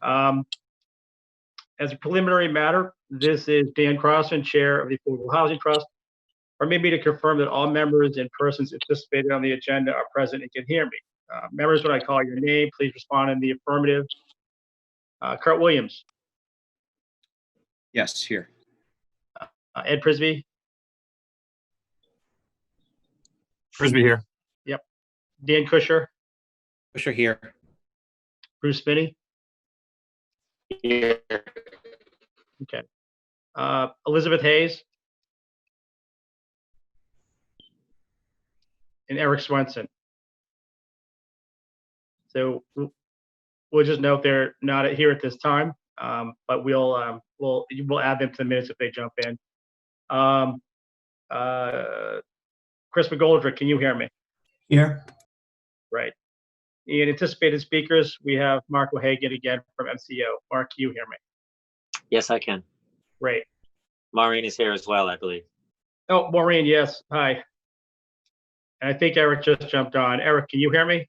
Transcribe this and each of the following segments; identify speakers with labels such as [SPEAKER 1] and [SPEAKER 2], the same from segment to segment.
[SPEAKER 1] Um, as a preliminary matter, this is Dan Crossman, Chair of the Affordable Housing Trust. Permit me to confirm that all members and persons anticipated on the agenda are present and can hear me. Members, when I call your name, please respond in the affirmative. Kurt Williams.
[SPEAKER 2] Yes, here.
[SPEAKER 1] Ed Prisby.
[SPEAKER 3] Frisbee here.
[SPEAKER 1] Yep. Dan Kusher.
[SPEAKER 2] Kusher here.
[SPEAKER 1] Bruce Spinney.
[SPEAKER 4] Here.
[SPEAKER 1] Okay. Elizabeth Hayes. And Eric Swenson. So we'll just note they're not here at this time, but we'll add them to the minutes if they jump in. Chris McGoldrick, can you hear me?
[SPEAKER 5] Here.
[SPEAKER 1] Right. And anticipated speakers, we have Mark O'Hagan again from MCO. Mark, can you hear me?
[SPEAKER 4] Yes, I can.
[SPEAKER 1] Great.
[SPEAKER 4] Maureen is here as well, I believe.
[SPEAKER 1] Oh, Maureen, yes. Hi. And I think Eric just jumped on. Eric, can you hear me?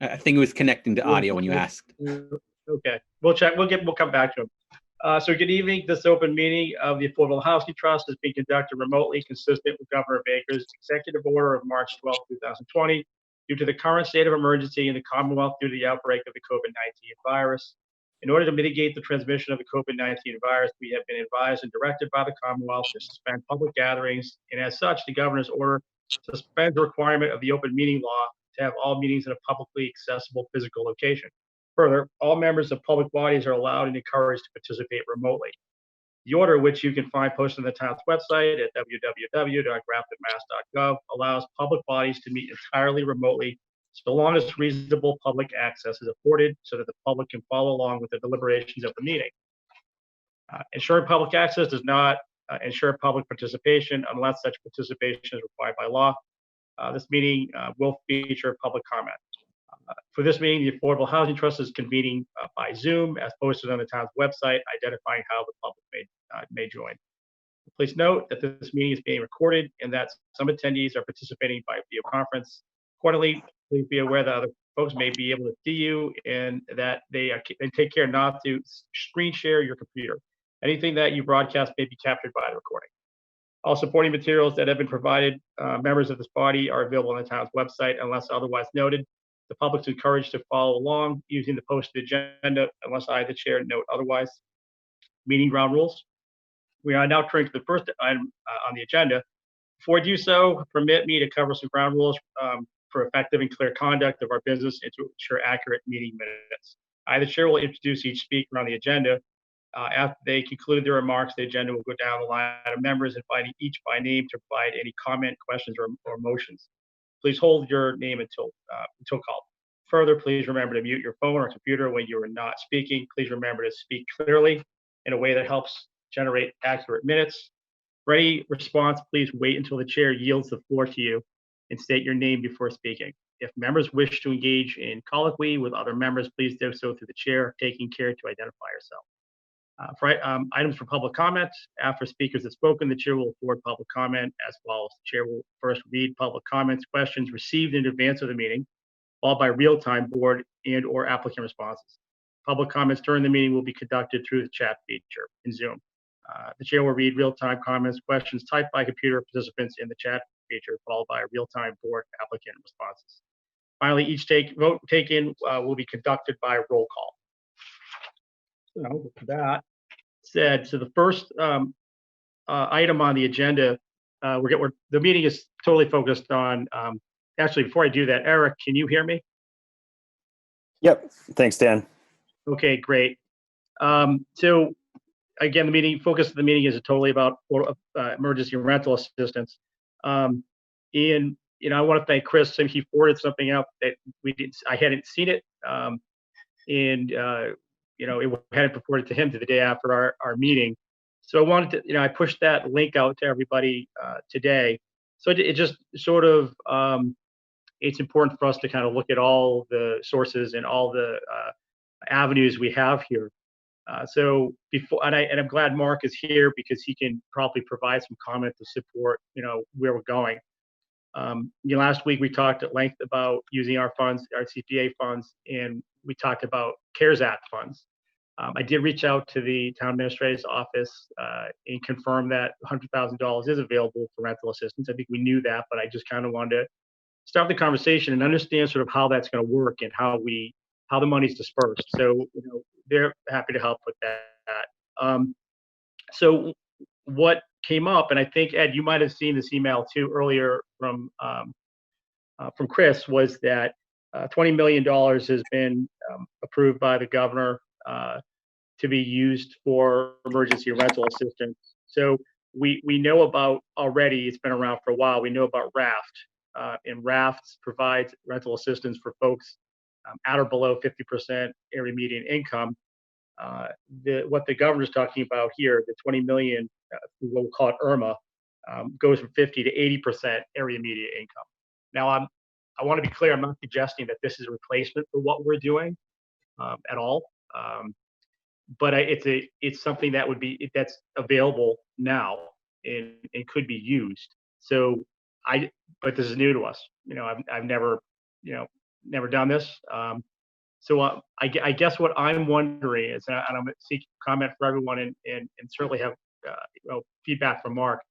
[SPEAKER 2] I think it was connecting to audio when you asked.
[SPEAKER 1] Okay, we'll check. We'll come back to him. So good evening. This open meeting of the Affordable Housing Trust is being conducted remotely, consistent with Governor Baker's executive order of March 12, 2020, due to the current state of emergency in the Commonwealth due to the outbreak of the COVID-19 virus. In order to mitigate the transmission of the COVID-19 virus, we have been advised and directed by the Commonwealth to suspend public gatherings, and as such, the governor's order suspends the requirement of the open meeting law to have all meetings in a publicly accessible physical location. Further, all members of public bodies are allowed and encouraged to participate remotely. The order, which you can find posted on the town's website at www.graftonmass.gov, allows public bodies to meet entirely remotely so long as reasonable public access is afforded so that the public can follow along with the deliberations of the meeting. Ensuring public access does not ensure public participation unless such participation is required by law. This meeting will feature public comment. For this meeting, the Affordable Housing Trust is convening by Zoom as posted on the town's website, identifying how the public may join. Please note that this meeting is being recorded and that some attendees are participating by video conference. Accordingly, please be aware that other folks may be able to see you and that they take care not to screen share your computer. Anything that you broadcast may be captured by the recording. All supporting materials that have been provided members of this body are available on the town's website unless otherwise noted. The public is encouraged to follow along using the posted agenda unless I, the chair, note otherwise. Meeting ground rules. We are now turning to the first item on the agenda. Before I do so, permit me to cover some ground rules for effective and clear conduct of our business and to ensure accurate meeting minutes. I, the chair, will introduce each speaker on the agenda. After they conclude their remarks, the agenda will go down the line of members, inviting each by name to provide any comment, questions, or motions. Please hold your name until called. Further, please remember to mute your phone or computer when you are not speaking. Please remember to speak clearly in a way that helps generate accurate minutes. For any response, please wait until the chair yields the floor to you and state your name before speaking. If members wish to engage in colloquy with other members, please do so through the chair, taking care to identify yourself. For items for public comment, after speakers have spoken, the chair will afford public comment as follows. The chair will first read public comments, questions received in advance of the meeting, followed by real-time board and or applicant responses. Public comments during the meeting will be conducted through the chat feature in Zoom. The chair will read real-time comments, questions typed by computer participants in the chat feature, followed by real-time board applicant responses. Finally, each vote taken will be conducted by roll call. So with that said, so the first item on the agenda, the meeting is totally focused on, actually, before I do that, Eric, can you hear me?
[SPEAKER 3] Yep. Thanks, Dan.
[SPEAKER 1] Okay, great. So again, the focus of the meeting is totally about emergency rental assistance. And I want to thank Chris. He forwarded something out that I hadn't seen it. It hadn't reported to him to the day after our meeting. So I wanted to, I pushed that link out to everybody today. So it just sort of, it's important for us to kind of look at all the sources and all the avenues we have here. So before, and I'm glad Mark is here because he can probably provide some comment to support, where we're going. Last week we talked at length about using our funds, our CPA funds, and we talked about CARES Act funds. I did reach out to the town administrator's office and confirm that $100,000 is available for rental assistance. I think we knew that, but I just kind of wanted to start the conversation and understand sort of how that's going to work and how the money's dispersed. So they're happy to help with that. So what came up, and I think Ed, you might have seen this email too earlier from Chris, was that $20 million has been approved by the governor to be used for emergency rental assistance. So we know about already, it's been around for a while, we know about RAFT, and RAFT provides rental assistance for folks at or below 50% area median income. What the governor's talking about here, the 20 million, we'll call it IRMA, goes from 50 to 80% area median income. Now, I want to be clear, I'm not suggesting that this is a replacement for what we're doing at all. But it's something that that's available now and could be used. So but this is new to us. I've never done this. So I guess what I'm wondering is, and I'm going to seek comment for everyone and certainly have feedback from Mark.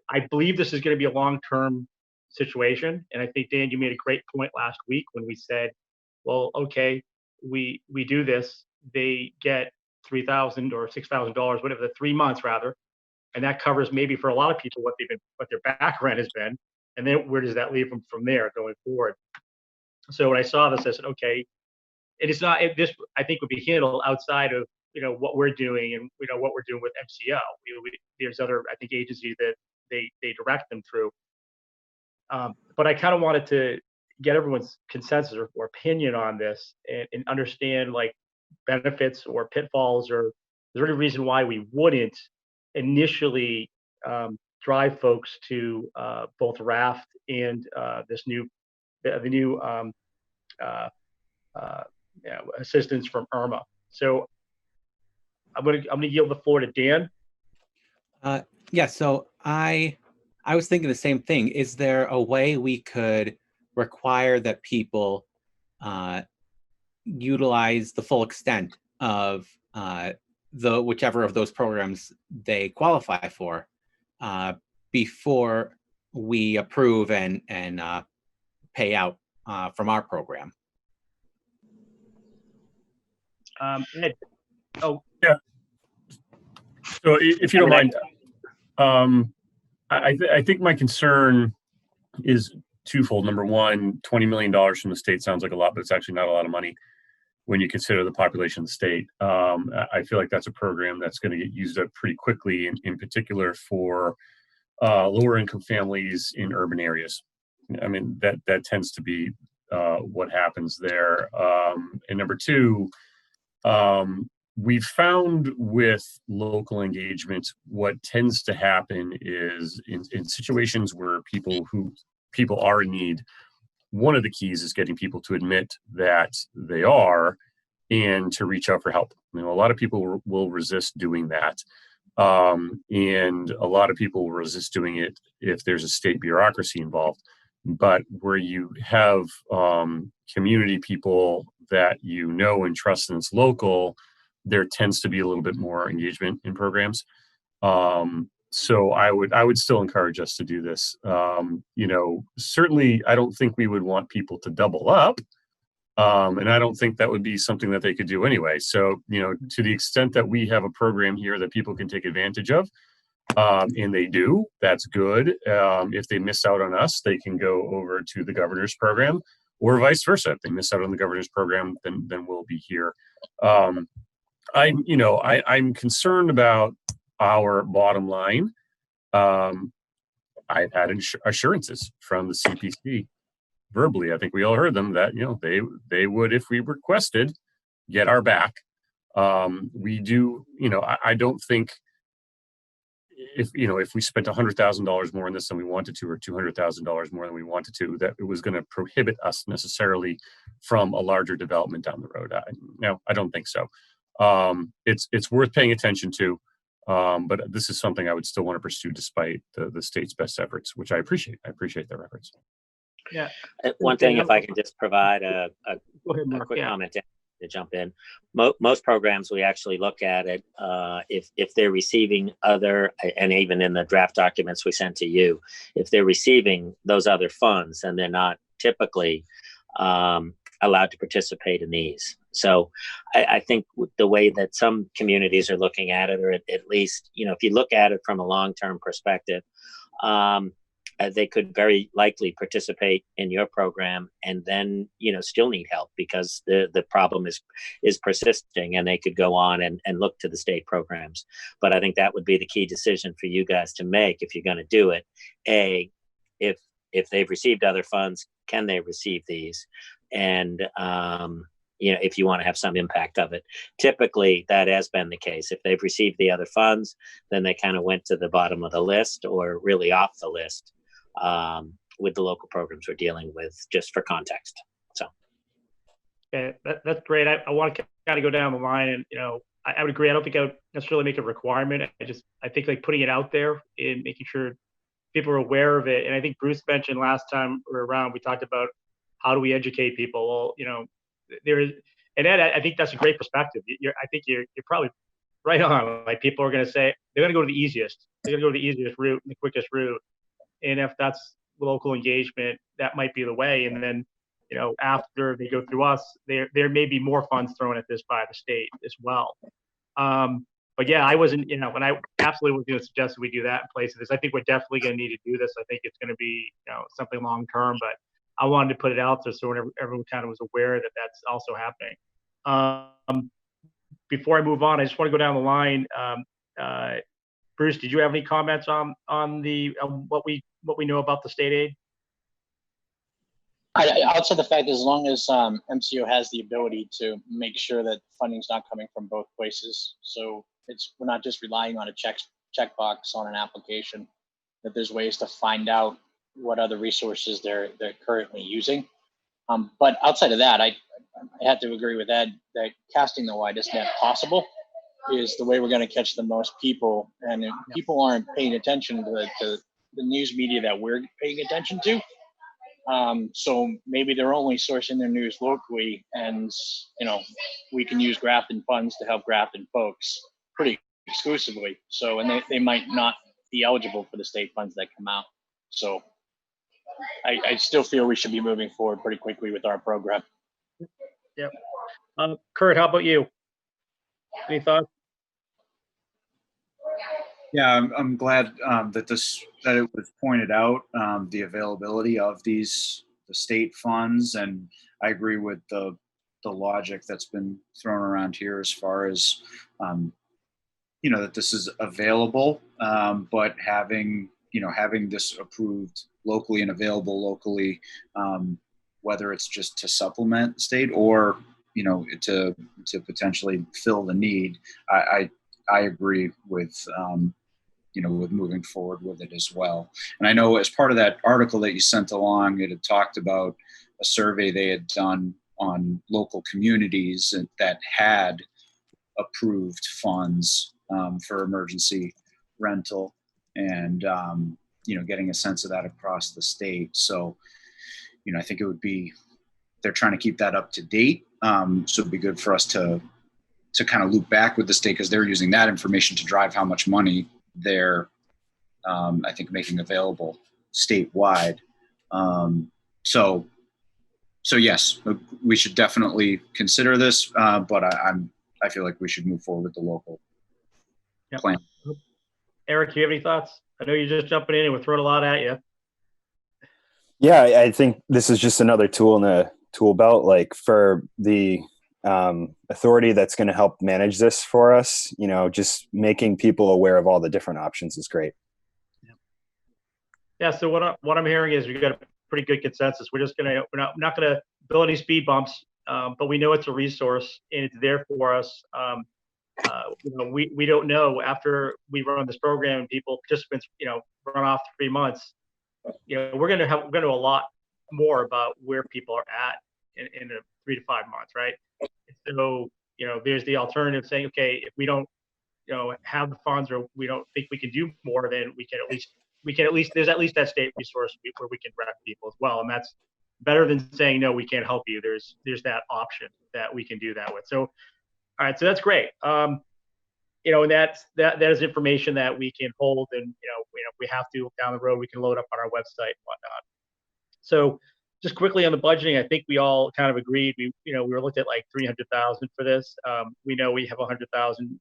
[SPEAKER 1] I believe this is going to be a long-term situation, and I think Dan, you made a great point last week when we said, well, okay, we do this, they get $3,000 or $6,000, whatever, the 3 months rather, and that covers maybe for a lot of people what their back rent has been, and then where does that leave them from there going forward? So when I saw this, I said, okay, and it's not this. I think would be handled outside of what we're doing and what we're doing with MCO. There's other, I think, agencies that they direct them through. But I kind of wanted to get everyone's consensus or opinion on this and understand like benefits or pitfalls, or is there any reason why we wouldn't initially drive folks to both RAFT and the new assistance from IRMA. So I'm gonna yield the floor to Dan.
[SPEAKER 2] Yeah, so I was thinking the same thing. Is there a way we could require that people utilize the full extent of whichever of those programs they qualify for before we approve and pay out from our program?
[SPEAKER 1] Ed. Oh,
[SPEAKER 3] Yeah. So if you don't mind, I think my concern is twofold. Number one, $20 million from the state sounds like a lot, but it's actually not a lot of money when you consider the population of the state. I feel like that's a program that's going to get used up pretty quickly, in particular for lower income families in urban areas. I mean, that tends to be what happens there. And number two, we've found with local engagement, what tends to happen is in situations where people are in need, one of the keys is getting people to admit that they are and to reach out for help. A lot of people will resist doing that. And a lot of people will resist doing it if there's a state bureaucracy involved. But where you have community people that and trust and it's local, there tends to be a little bit more engagement in programs. So I would still encourage us to do this. Certainly I don't think we would want people to double up. And I don't think that would be something that they could do anyway. So, to the extent that we have a program here that people can take advantage of, and they do, that's good. If they miss out on us, they can go over to the governor's program, or vice versa. If they miss out on the governor's program, then we'll be here. I'm concerned about our bottom line. I've had assurances from the CPC verbally. I think we all heard them that they would, if we requested, get our back. We do. I don't think if we spent $100,000 more on this than we wanted to, or $200,000 more than we wanted to, that it was going to prohibit us necessarily from a larger development down the road. No, I don't think so. It's worth paying attention to. But this is something I would still want to pursue despite the state's best efforts, which I appreciate. I appreciate their efforts.
[SPEAKER 1] Yeah.
[SPEAKER 4] One thing, if I can just provide a
[SPEAKER 1] Go ahead, Mark.
[SPEAKER 4] quick
[SPEAKER 1] Yeah.
[SPEAKER 4] comment to jump in. Most programs, we actually look at it if they're receiving other, and even in the draft documents we sent to you, if they're receiving those other funds, and they're not typically allowed to participate in these. So I think the way that some communities are looking at it, or at least, if you look at it from a long-term perspective, they could very likely participate in your program and then, still need help because the problem is persisting, and they could go on and look to the state programs. But I think that would be the key decision for you guys to make if you're going to do it. If they've received other funds, can they receive these? And, if you want to have some impact of it. Typically, that has been the case. If they've received the other funds, then they kind of went to the bottom of the list, or really off the list, with the local programs we're dealing with, just for context. So.
[SPEAKER 1] Okay, that's great. I want to kind of go down the line, and I would agree. I don't think I would necessarily make a requirement. I think like putting it out there and making sure people are aware of it. And I think Bruce mentioned last time we were around, we talked about how do we educate people. Well, there is, and Ed, I think that's a great perspective. I think you're probably right on. Like, people are going to say they're going to go to the easiest. They're going to go to the easiest route, the quickest route. And if that's local engagement, that might be the way. And then, after they go through us, there may be more funds thrown at this by the state as well. But yeah, I wasn't, and I absolutely was going to suggest that we do that in place of this. I think we're definitely going to need to do this. I think it's going to be, something long term, but I wanted to put it out there so everyone kind of was aware that that's also happening. Before I move on, I just want to go down the line. Bruce, did you have any comments on what we know about the state aid?
[SPEAKER 5] Outside the fact, as long as MCO has the ability to make sure that funding's not coming from both places, so we're not just relying on a checkbox on an application, that there's ways to find out what other resources they're currently using. But outside of that, I have to agree with Ed that casting the widest net possible is the way we're going to catch the most people. And if people aren't paying attention to the news media that we're paying attention to, so maybe they're only sourcing their news locally, and we can use Grafton funds to help Grafton folks pretty exclusively. So, and they might not be eligible for the state funds that come out. So I still feel we should be moving forward pretty quickly with our program.
[SPEAKER 1] Yep. Kurt, how about you? Any thoughts?
[SPEAKER 6] Yeah, I'm glad that it was pointed out, the availability of the state funds, and I agree with the logic that's been thrown around here as far as that this is available, but having this approved locally and available locally, whether it's just to supplement the state or to potentially fill the need. I agree with with moving forward with it as well. And I know as part of that article that you sent along, it had talked about a survey they had done on local communities that had approved funds for emergency rental, and getting a sense of that across the state. So I think it would be, they're trying to keep that up to date. So it'd be good for us to kind of loop back with the state, because they're using that information to drive how much money they're, I think, making available statewide. So yes, we should definitely consider this, but I feel like we should move forward with the local plan.
[SPEAKER 1] Eric, do you have any thoughts? I know you're just jumping in and we're throwing a lot at you.
[SPEAKER 7] Yeah, I think this is just another tool in the tool belt, like for the authority that's going to help manage this for us. Just making people aware of all the different options is great.
[SPEAKER 1] Yeah. So what I'm hearing is we got a pretty good consensus. We're not going to build any speed bumps, but we know it's a resource and it's there for us. We don't know after we run this program and participants, run off 3 months. We're going to know a lot more about where people are at in 3 to 5 months, right? So, there's the alternative saying, okay, if we don't have the funds, or we don't think we can do more, then we can at least there's at least that state resource where we can direct people as well, and that's better than saying no, we can't help you. There's that option that we can do that with. So, all right, so that's great. And that is information that we can hold, and if we have to down the road, we can load up on our website and whatnot. So, just quickly on the budgeting, I think we all kind of agreed. We were looked at like 300,000 for this. We know we have 100,000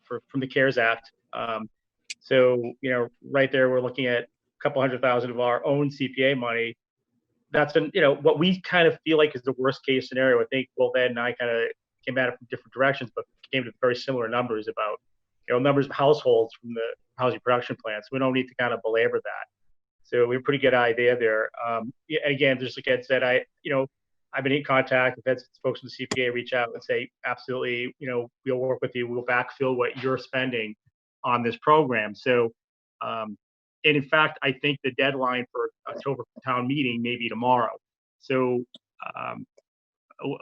[SPEAKER 1] from the CARES Act. So right there, we're looking at a couple 100,000 of our own CPA money. That's what we kind of feel like is the worst case scenario. I think Will Ed and I kind of came at it from different directions, but came to very similar numbers about numbers of households from the housing production plan. So we don't need to kind of belabor that. So we have a pretty good idea there. Again, just like Ed said, I've been in contact. We've had folks from the CPA reach out and say, absolutely, we'll work with you. We'll backfill what you're spending on this program. So, and in fact, I think the deadline for October town meeting may be tomorrow. So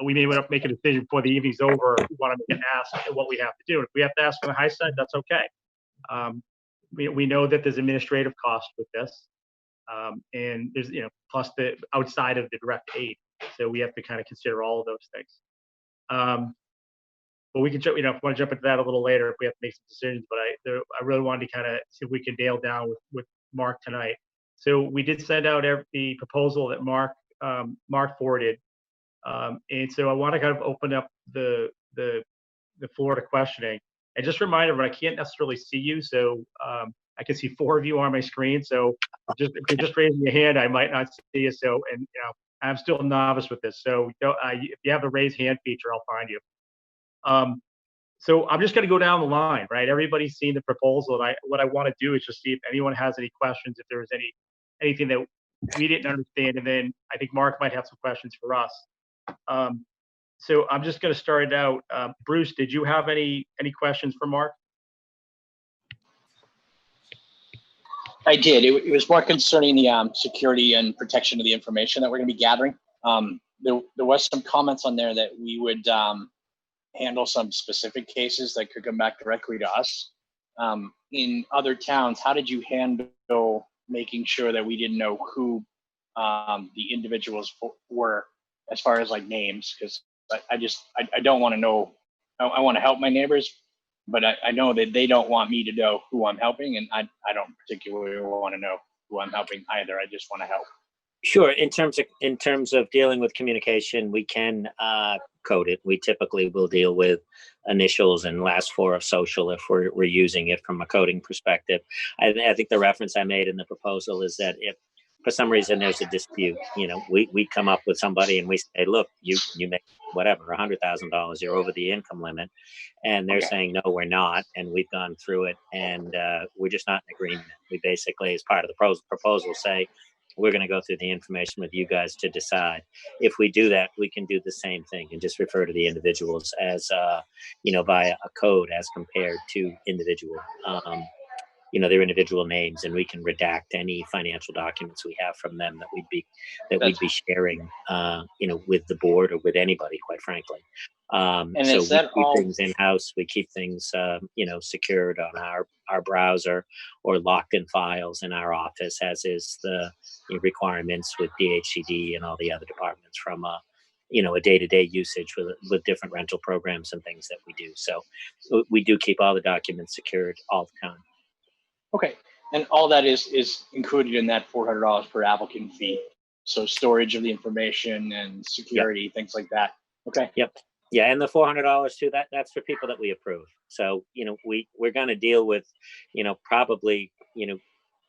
[SPEAKER 1] we may want to make a decision before the evening's over. We want to ask what we have to do. If we have to ask on the high side, that's okay. We know that there's administrative cost with this. And there's, plus the outside of the direct aid. So we have to kind of consider all of those things. But we can, if we want to jump into that a little later, if we have to make some decisions. But I really wanted to kind of see if we can nail down with Mark tonight. So we did send out the proposal that Mark forwarded. And so I want to kind of open up the floor to questioning. And just remind everyone, I can't necessarily see you. So I can see 4 of you on my screen. So if you're just raising your hand, I might not see you. So, and I'm still a novice with this. So if you have the raise hand feature, I'll find you. So I'm just going to go down the line, right? Everybody's seen the proposal. And what I want to do is just see if anyone has any questions, if there was anything that we didn't understand. And then I think Mark might have some questions for us. So I'm just going to start it out. Bruce, did you have any questions for Mark?
[SPEAKER 5] I did. It was more concerning the security and protection of the information that we're going to be gathering. There was some comments on there that we would handle some specific cases that could come back directly to us. In other towns, how did you handle making sure that we didn't know who the individuals were as far as like names? Because I don't want to know. I want to help my neighbors, but I know that they don't want me to know who I'm helping, and I don't particularly want to know who I'm helping either. I just want to help.
[SPEAKER 4] Sure. In terms of dealing with communication, we can code it. We typically will deal with initials and last 4 of social if we're using it from a coding perspective. I think the reference I made in the proposal is that if for some reason there's a dispute, we come up with somebody and we say, look, you make whatever, $100,000, you're over the income limit. And they're saying, no, we're not. And we've gone through it and we're just not in agreement. We basically, as part of the proposal, say, we're going to go through the information with you guys to decide. If we do that, we can do the same thing and just refer to the individuals as, via a code as compared to individual, their individual names, and we can redact any financial documents we have from them that we'd be sharing, with the board or with anybody, quite frankly.
[SPEAKER 5] And
[SPEAKER 4] so
[SPEAKER 5] is that
[SPEAKER 4] we keep
[SPEAKER 5] all
[SPEAKER 4] things in house. We keep things, secured on our browser or locked in files in our office, as is the requirements with DHCD and all the other departments from a day-to-day usage with different rental programs and things that we do. So we do keep all the documents secured all the time.
[SPEAKER 5] Okay, and all that is included in that $400 per applicant fee. So storage of the information and security, things like that. Okay.
[SPEAKER 4] Yep. Yeah, and the $400 too. That's for people that we approve. So we're going to deal with probably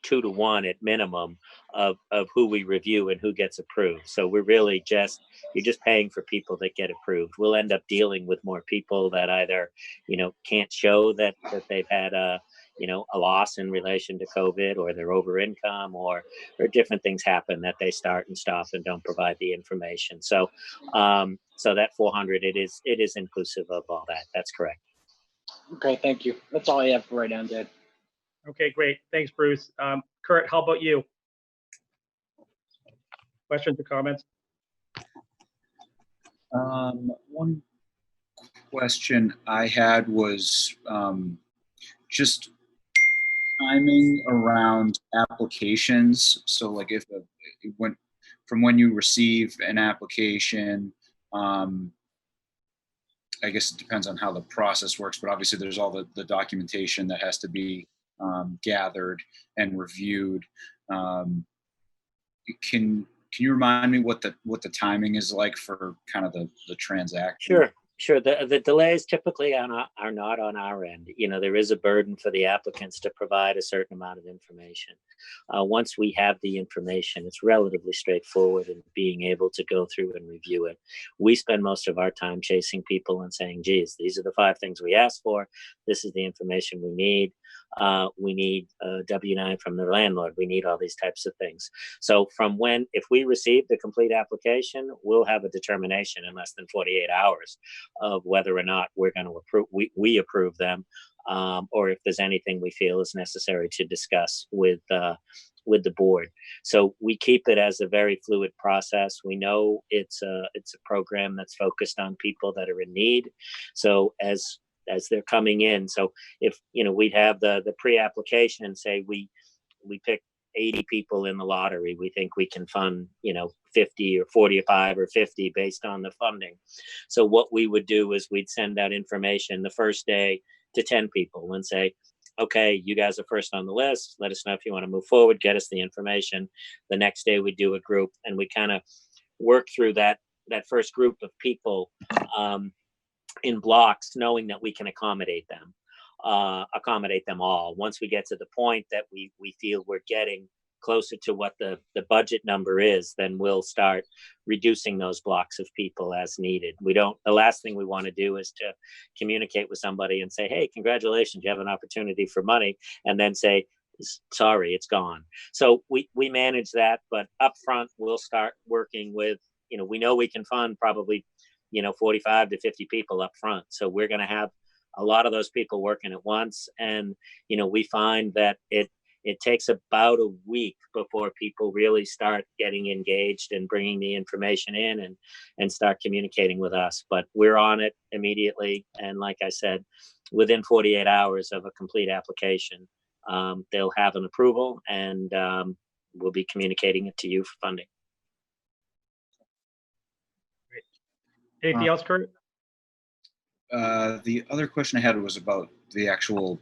[SPEAKER 4] 2 to 1 at minimum of who we review and who gets approved. So we're really you're just paying for people that get approved. We'll end up dealing with more people that either can't show that they've had a loss in relation to COVID, or they're over income, or different things happen that they start and stop and don't provide the information. So that 400, it is inclusive of all that. That's correct.
[SPEAKER 5] Okay, thank you. That's all I have for right now, Dad.
[SPEAKER 1] Okay, great. Thanks, Bruce. Kurt, how about you? Questions or comments?
[SPEAKER 6] One question I had was just timing around applications. So like if it went from when you receive an application, I guess it depends on how the process works, but obviously there's all the documentation that has to be gathered and reviewed. Can you remind me what the timing is like for kind of the transaction?
[SPEAKER 4] Sure. The delays typically are not on our end. There is a burden for the applicants to provide a certain amount of information. Once we have the information, it's relatively straightforward in being able to go through and review it. We spend most of our time chasing people and saying, geez, these are the 5 things we asked for. This is the information we need. We need a W-9 from the landlord. We need all these types of things. So if we receive the complete application, we'll have a determination in less than 48 hours of whether or not we're going to approve, we approve them, or if there's anything we feel is necessary to discuss with the board. So we keep it as a very fluid process. We know it's a program that's focused on people that are in need. So as they're coming in, so if we'd have the pre-application and say we pick 80 people in the lottery, we think we can fund 50 or 45 or 50 based on the funding. So what we would do is we'd send out information the first day to 10 people and say, okay, you guys are first on the list. Let us know if you want to move forward, get us the information. The next day we do a group and we kind of work through that first group of people in blocks, knowing that we can accommodate them all. Once we get to the point that we feel we're getting closer to what the budget number is, then we'll start reducing those blocks of people as needed. The last thing we want to do is to communicate with somebody and say, hey, congratulations, you have an opportunity for money, and then say, sorry, it's gone. So we manage that, but upfront we'll start working with, we know we can fund probably 45 to 50 people up front. So we're going to have a lot of those people working at once. And, we find that it takes about a week before people really start getting engaged and bringing the information in and start communicating with us. But we're on it immediately. And like I said, within 48 hours of a complete application, they'll have an approval and we'll be communicating it to you for funding.
[SPEAKER 1] Anything else, Kurt?
[SPEAKER 6] The other question I had was about the actual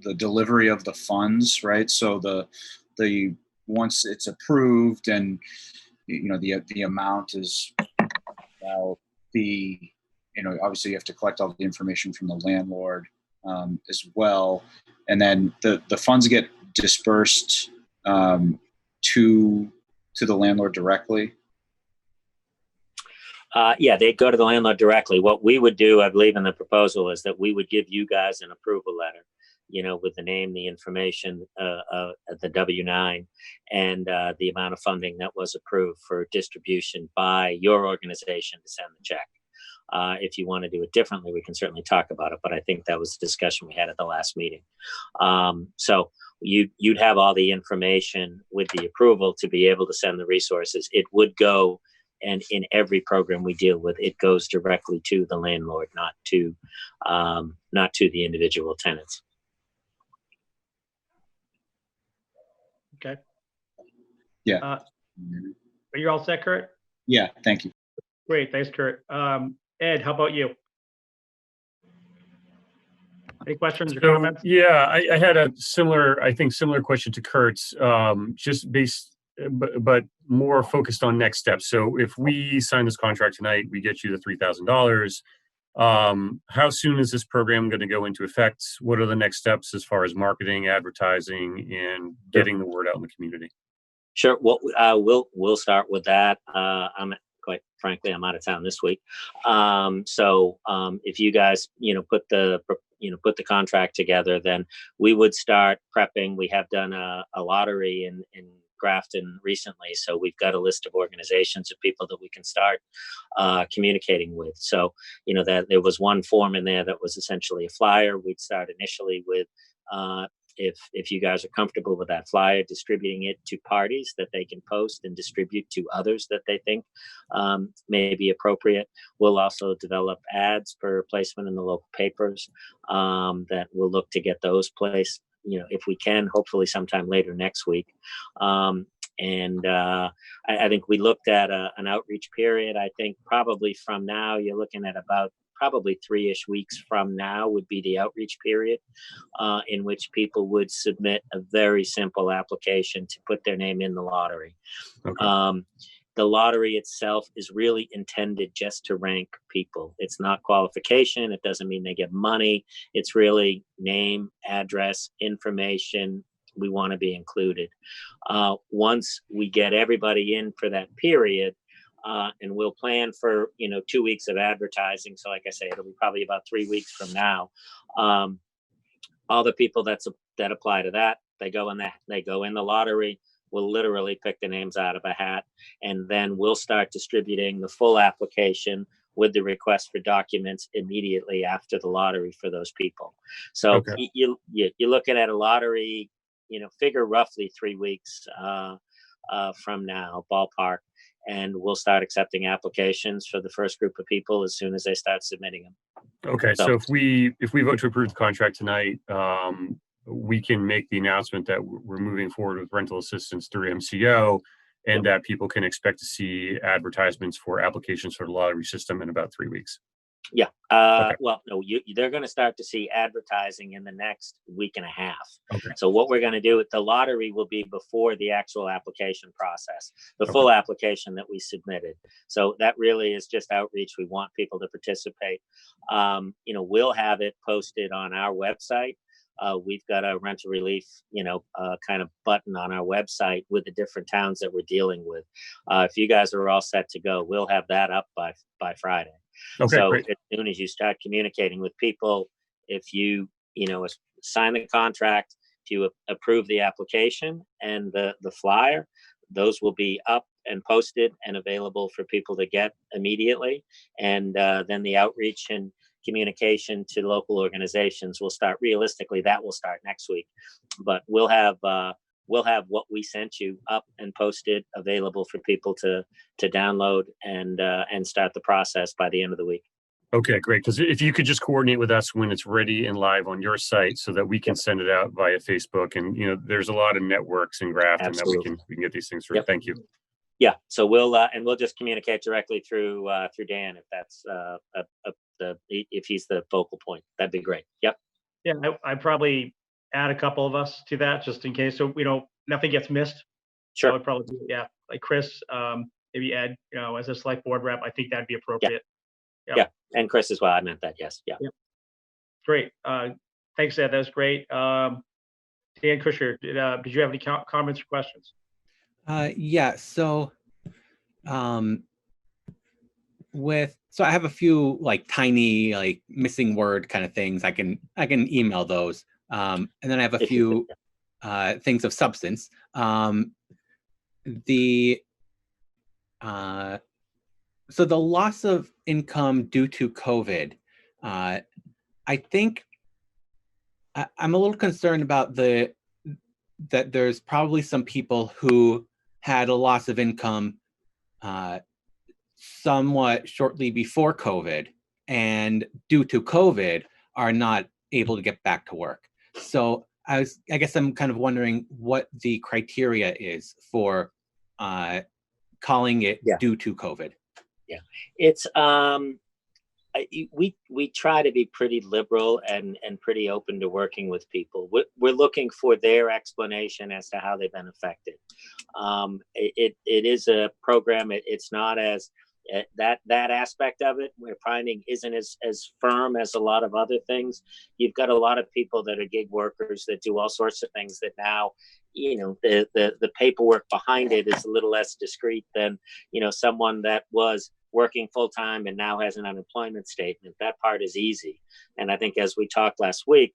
[SPEAKER 6] the delivery of the funds, right? So the once it's approved and the amount is obviously you have to collect all the information from the landlord as well, and then the funds get dispersed to the landlord directly.
[SPEAKER 4] Yeah, they'd go to the landlord directly. What we would do, I believe in the proposal, is that we would give you guys an approval letter, with the name, the information, the W-9, and the amount of funding that was approved for distribution by your organization to send the check. If you want to do it differently, we can certainly talk about it, but I think that was the discussion we had at the last meeting. So you'd have all the information with the approval to be able to send the resources. It would go, and in every program we deal with, it goes directly to the landlord, not to the individual tenants.
[SPEAKER 1] Okay.
[SPEAKER 6] Yeah.
[SPEAKER 1] Are you all set, Kurt?
[SPEAKER 6] Yeah, thank you.
[SPEAKER 1] Great, thanks, Kurt. Ed, how about you? Any questions or comments?
[SPEAKER 3] Yeah, I had a similar question to Kurt's, just based, but more focused on next steps. So if we sign this contract tonight, we get you the $3,000. How soon is this program going to go into effect? What are the next steps as far as marketing, advertising, and getting the word out in the community?
[SPEAKER 4] Sure. Well, we'll start with that. Quite frankly, I'm out of town this week. So if you guys, put the contract together, then we would start prepping. We have done a lottery in Grafton recently, so we've got a list of organizations of people that we can start communicating with. So that there was one form in there that was essentially a flyer. We'd start initially with if you guys are comfortable with that flyer, distributing it to parties that they can post and distribute to others that they think may be appropriate. We'll also develop ads for placement in the local papers that we'll look to get those placed, if we can, hopefully sometime later next week. I think we looked at an outreach period. I think probably from now, you're looking at about probably 3-ish weeks from now would be the outreach period in which people would submit a very simple application to put their name in the lottery.
[SPEAKER 3] Okay.
[SPEAKER 4] The lottery itself is really intended just to rank people. It's not qualification. It doesn't mean they get money. It's really name, address, information. We want to be included. Once we get everybody in for that period, and we'll plan for 2 weeks of advertising. So like I say, it'll be probably about 3 weeks from now. All the people that apply to that, they go in the lottery. We'll literally pick the names out of a hat, and then we'll start distributing the full application with the request for documents immediately after the lottery for those people. So
[SPEAKER 3] Okay.
[SPEAKER 4] you're looking at a lottery, figure roughly 3 weeks from now, ballpark, and we'll start accepting applications for the first group of people as soon as they start submitting them.
[SPEAKER 3] Okay. So if we vote to approve the contract tonight, we can make the announcement that we're moving forward with rental assistance through MCO, and that people can expect to see advertisements for applications for the lottery system in about 3 weeks.
[SPEAKER 4] Yeah.
[SPEAKER 3] Okay.
[SPEAKER 4] Well, no, they're going to start to see advertising in the next week and a half.
[SPEAKER 3] Okay.
[SPEAKER 4] So what we're going to do with the lottery will be before the actual application process, the
[SPEAKER 3] Okay.
[SPEAKER 4] full application that we submitted. So that really is just outreach. We want people to participate. We'll have it posted on our website. We've got a rental relief, kind of button on our website with the different towns that we're dealing with. If you guys are all set to go, we'll have that up by Friday.
[SPEAKER 3] Okay.
[SPEAKER 4] So
[SPEAKER 3] Great.
[SPEAKER 4] as soon as you start communicating with people, if you, sign the contract, if you approve the application and the flyer, those will be up and posted and available for people to get immediately. And then the outreach and communication to local organizations will start. Realistically, that will start next week, but we'll have what we sent you up and posted available for people to download and start the process by the end of the week.
[SPEAKER 3] Okay, great. Because if you could just coordinate with us when it's ready and live on your site, so that we can send it out via Facebook, and there's a lot of networks in Grafton that we can get these things through.
[SPEAKER 4] Yep.
[SPEAKER 3] Thank you.
[SPEAKER 4] Yeah. So we'll just communicate directly through Dan if that's if he's the focal point. That'd be great. Yep.
[SPEAKER 1] Yeah, I probably add a couple of us to that just in case, so nothing gets missed. I
[SPEAKER 4] Sure.
[SPEAKER 1] would probably do, yeah, like Chris, maybe Ed, as a select board rep, I think that'd be appropriate.
[SPEAKER 4] Yeah. And Chris as well. I meant that. Yes. Yeah.
[SPEAKER 1] Great. Thanks, Ed. That was great. Dan Kusher, did you have any comments or questions?
[SPEAKER 2] Yeah. So, so I have a few tiny missing word kind of things. I can email those. And then I have a few things of substance. So the loss of income due to COVID, I think I'm a little concerned about that there's probably some people who had a loss of income somewhat shortly before COVID, and due to COVID are not able to get back to work. So I guess I'm kind of wondering what the criteria is for calling it due to COVID.
[SPEAKER 4] Yeah, it's we try to be pretty liberal and pretty open to working with people. We're looking for their explanation as to how they've been affected. It is a program. It's not as that aspect of it we're finding isn't as firm as a lot of other things. You've got a lot of people that are gig workers that do all sorts of things that now the paperwork behind it is a little less discreet than someone that was working full-time and now has an unemployment statement. That part is easy. And I think as we talked last week,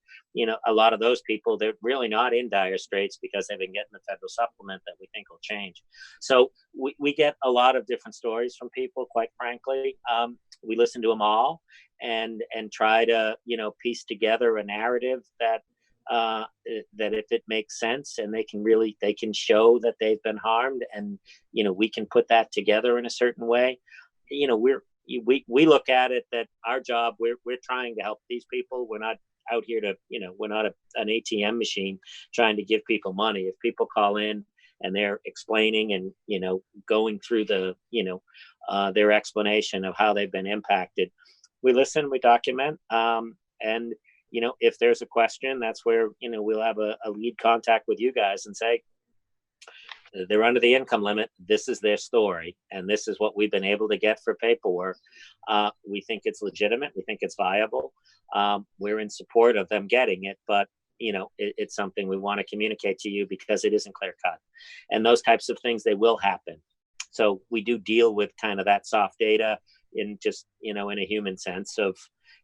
[SPEAKER 4] a lot of those people, they're really not in dire straits because they've been getting the federal supplement that we think will change. So we get a lot of different stories from people, quite frankly. We listen to them all and try to, piece together a narrative that that if it makes sense and they can show that they've been harmed, and we can put that together in a certain way. We look at it that our job, we're trying to help these people. We're not out here to, we're not an ATM machine trying to give people money. If people call in and they're explaining and, going through their explanation of how they've been impacted, we listen, we document, and if there's a question, that's where we'll have a lead contact with you guys and say, they're under the income limit. This is their story, and this is what we've been able to get for paperwork. We think it's legitimate. We think it's viable. We're in support of them getting it, but it's something we want to communicate to you because it isn't clear cut, and those types of things, they will happen. So we do deal with kind of that soft data in just in a human sense of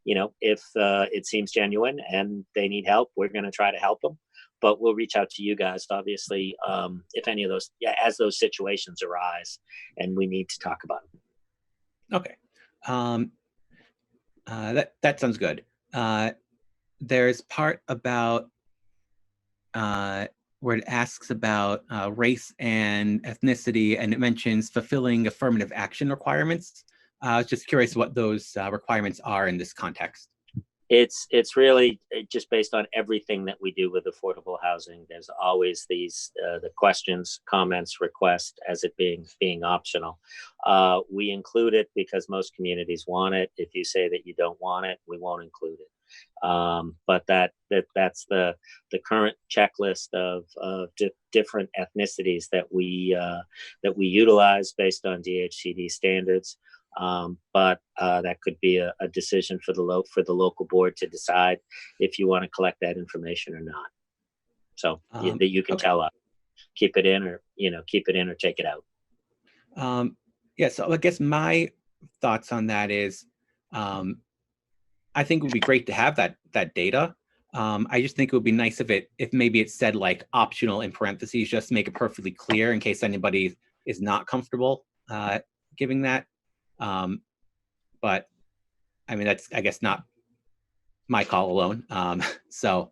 [SPEAKER 4] if it seems genuine and they need help, we're going to try to help them. But we'll reach out to you guys, obviously, if any of those, as those situations arise and we need to talk about them.
[SPEAKER 2] Okay. That sounds good. There's part about where it asks about race and ethnicity, and it mentions fulfilling affirmative action requirements. I was just curious what those requirements are in this context.
[SPEAKER 4] It's really just based on everything that we do with affordable housing. There's always these the questions, comments, requests as it being optional. We include it because most communities want it. If you say that you don't want it, we won't include it. But that's the current checklist of different ethnicities that we utilize based on DHCD standards. But that could be a decision for the local board to decide if you want to collect that information or not. So that you can tell us, keep it in or take it out.
[SPEAKER 2] Yeah, so I guess my thoughts on that is, I think it would be great to have that data. I just think it would be nice if maybe it said like optional in parentheses, just to make it perfectly clear in case anybody is not comfortable giving that. But I mean, that's, I guess, not my call alone. So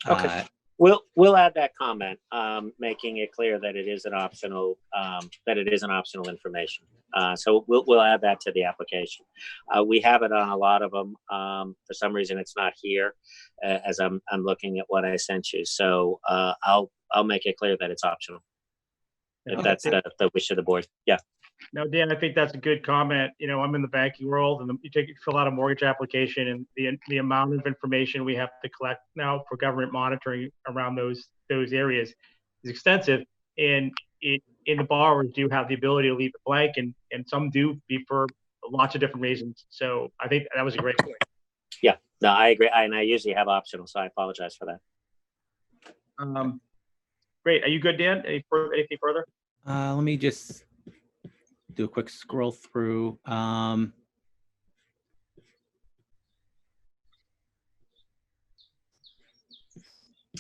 [SPEAKER 4] okay, we'll add that comment, making it clear that it is an optional information. So we'll add that to the application. We have it on a lot of them. For some reason, it's not here as I'm looking at what I sent you. So I'll make it clear that it's optional. If that's the wish of the board. Yeah.
[SPEAKER 1] No, Dan, I think that's a good comment. I'm in the banking world, and you fill out a mortgage application, and the amount of information we have to collect now for government monitoring around those areas is extensive. And the borrowers do have the ability to leave it blank, and some do be for lots of different reasons. So I think that was a great point.
[SPEAKER 4] Yeah, no, I agree. And I usually have optional, so I apologize for that.
[SPEAKER 1] Great. Are you good, Dan? Anything further?
[SPEAKER 2] Let me just do a quick scroll through.
[SPEAKER 4] And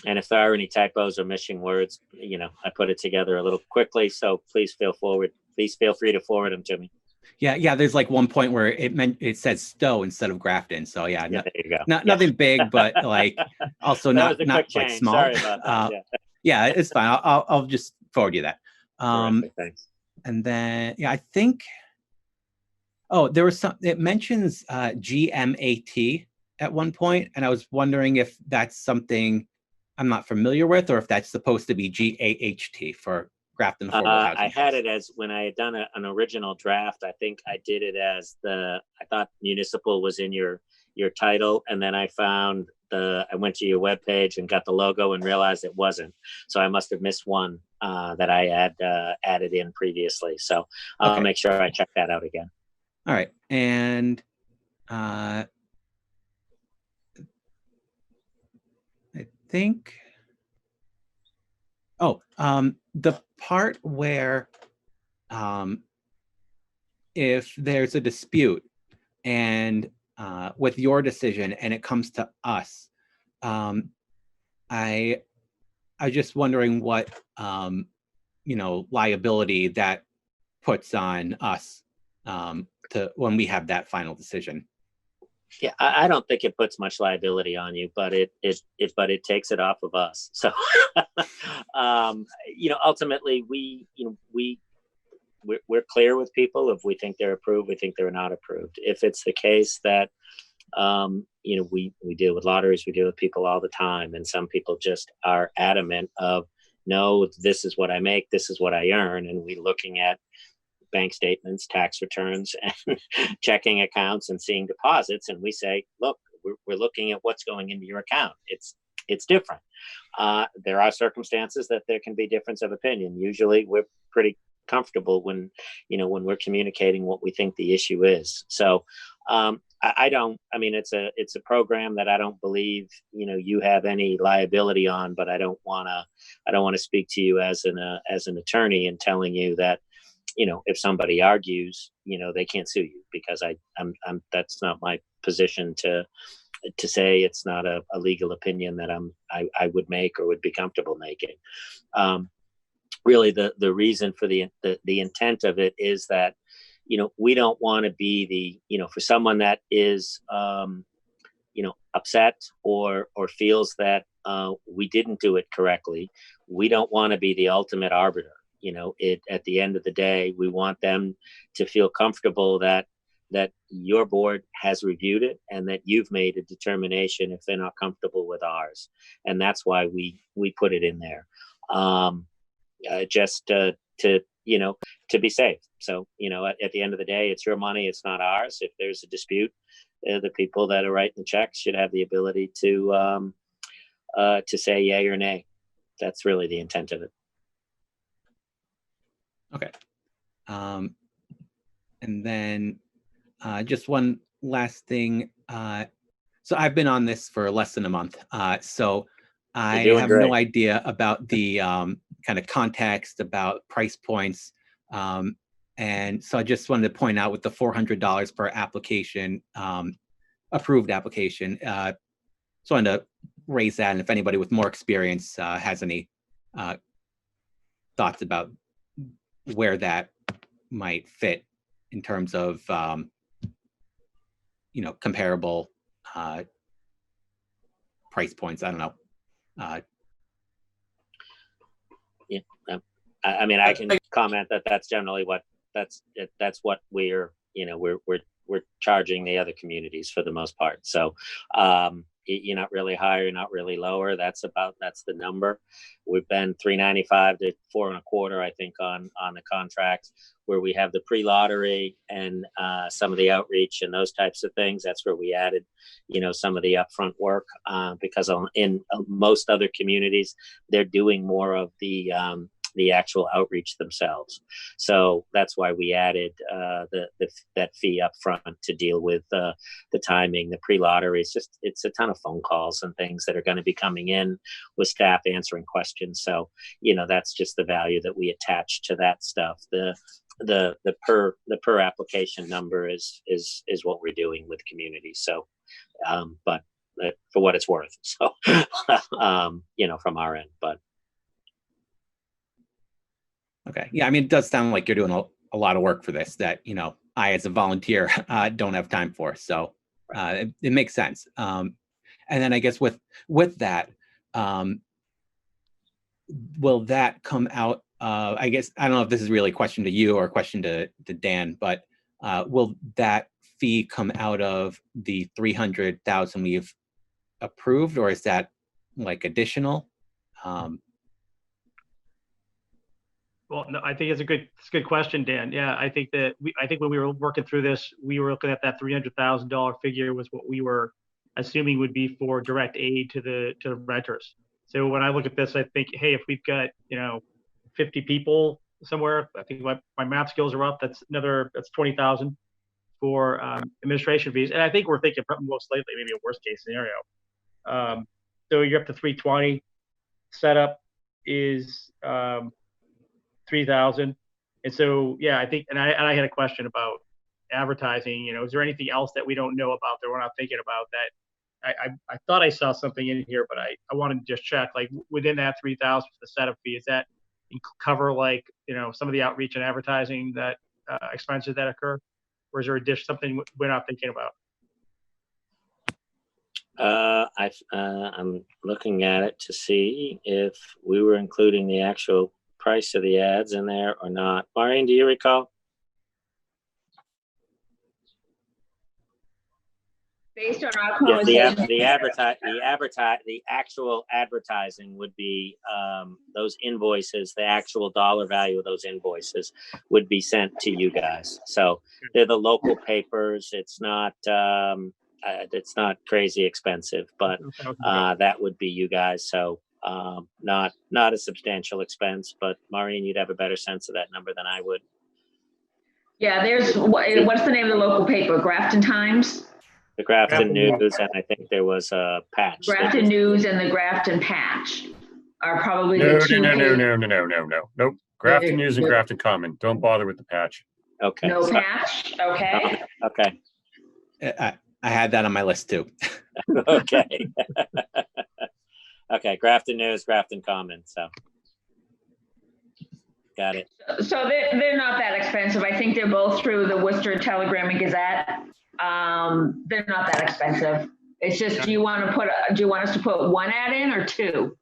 [SPEAKER 4] if there are any typos or missing words, I put it together a little quickly. So please feel free to forward them to me.
[SPEAKER 2] Yeah. There's like one point where it says Stowe instead of Grafton. So yeah,
[SPEAKER 4] there you go.
[SPEAKER 2] Nothing big, but like also not like small.
[SPEAKER 4] Sorry about that.
[SPEAKER 2] Yeah, it's fine. I'll just forward you that.
[SPEAKER 4] Terrific, thanks.
[SPEAKER 2] And then I think. Oh, there was it mentions GMAT at one point, and I was wondering if that's something I'm not familiar with, or if that's supposed to be GAHT for Grafton Affordable Housing.
[SPEAKER 4] I had it as, when I had done an original draft, I think I did it as I thought municipal was in your title, and then I went to your webpage and got the logo and realized it wasn't. So I must have missed one that I had added in previously. So I'll make sure I check that out again.
[SPEAKER 2] All right, and I think, the part where if there's a dispute and with your decision and it comes to us, I just wondering what liability that puts on us to when we have that final decision.
[SPEAKER 4] Yeah, I don't think it puts much liability on you, but it takes it off of us. So, ultimately, we're clear with people if we think they're approved, we think they're not approved. If it's the case that we deal with lotteries, we deal with people all the time, and some people just are adamant of, no, this is what I make, this is what I earn, and we looking at bank statements, tax returns, and checking accounts and seeing deposits, and we say, look, we're looking at what's going into your account. It's different. There are circumstances that there can be difference of opinion. Usually, we're pretty comfortable when we're communicating what we think the issue is. So it's a program that I don't believe you have any liability on, but I don't want to speak to you as an attorney and telling you that if somebody argues, they can't sue you, because I'm that's not my position to say. It's not a legal opinion that I would make or would be comfortable making. Really, the reason for the intent of it is that we don't want to be for someone that is upset or feels that we didn't do it correctly. We don't want to be the ultimate arbiter. At the end of the day, we want them to feel comfortable that your board has reviewed it and that you've made a determination if they're not comfortable with ours. And that's why we put it in there, just to be safe. So, at the end of the day, it's your money, it's not ours. If there's a dispute, the people that are writing the checks should have the ability to say yay or nay. That's really the intent of it.
[SPEAKER 2] Okay. And then just one last thing. So I've been on this for less than a month. So I have
[SPEAKER 4] great.
[SPEAKER 2] no idea about the kind of context, about price points. And so I just wanted to point out, with the $400 per application, approved application, so I wanted to raise that. And if anybody with more experience has any thoughts about where that might fit in terms of comparable price points. I don't know.
[SPEAKER 4] I can comment that that's generally that's what we're charging the other communities for the most part. So you're not really higher, you're not really lower. That's the number. We've been $395 to $425, I think, on the contract, where we have the pre-lottery and some of the outreach and those types of things. That's where we added, some of the upfront work, because in most other communities, they're doing more of the actual outreach themselves. So that's why we added that fee up front to deal with the timing. The pre-lottery, it's a ton of phone calls and things that are going to be coming in with staff answering questions. So that's just the value that we attach to that stuff. The per application number is what we're doing with communities. So but for what it's worth, so from our end. But
[SPEAKER 2] Okay. Yeah. It does sound like you're doing a lot of work for this that, I, as a volunteer, don't have time for. So it makes sense. And then I guess with that, will that come out? I guess, I don't know if this is really a question to you or a question to Dan, but will that fee come out of the 300,000 we've approved, or is that like additional?
[SPEAKER 1] Well, no, I think it's a good question, Dan. Yeah, I think when we were working through this, we were looking at that $300,000 figure was what we were assuming would be for direct aid to the renters. So when I look at this, I think, hey, if we've got 50 people somewhere, I think my math skills are up. That's 20,000 for administration fees, and I think we're thinking most likely maybe a worst case scenario. So you're up to 320. Setup is 3,000. And so, yeah, I think, and I had a question about advertising. Is there anything else that we don't know about that we're not thinking about? That I thought I saw something in here, but I wanted to just check, like, within that 3,000 for the setup fee, is that cover some of the outreach and advertising that expenses that occur, or is there something we're not thinking about?
[SPEAKER 4] I'm looking at it to see if we were including the actual price of the ads in there or not. Maureen, do you recall?
[SPEAKER 8] Based on our
[SPEAKER 4] Yeah,
[SPEAKER 8] conversation.
[SPEAKER 4] the actual advertising would be those invoices. The actual dollar value of those invoices would be sent to you guys. So they're the local papers. It's not crazy expensive, but that would be you guys. So not a substantial expense, but Maureen, you'd have a better sense of that number than I would.
[SPEAKER 8] Yeah, what's the name of the local paper? Grafton Times?
[SPEAKER 4] The Grafton News, and I think there was a Patch.
[SPEAKER 8] Grafton News and the Grafton Patch are probably
[SPEAKER 3] No,
[SPEAKER 8] the two.
[SPEAKER 3] Nope. Grafton News and Grafton Common. Don't bother with the Patch.
[SPEAKER 4] Okay.
[SPEAKER 8] No Patch? Okay.
[SPEAKER 4] Okay.
[SPEAKER 2] I had that on my list too.
[SPEAKER 4] Okay. Okay. Grafton News, Grafton Common. So. Got it.
[SPEAKER 8] So they're not that expensive. I think they're both through the Worcester Telegram and Gazette. They're not that expensive. It's just, do you want us to put one ad in or two?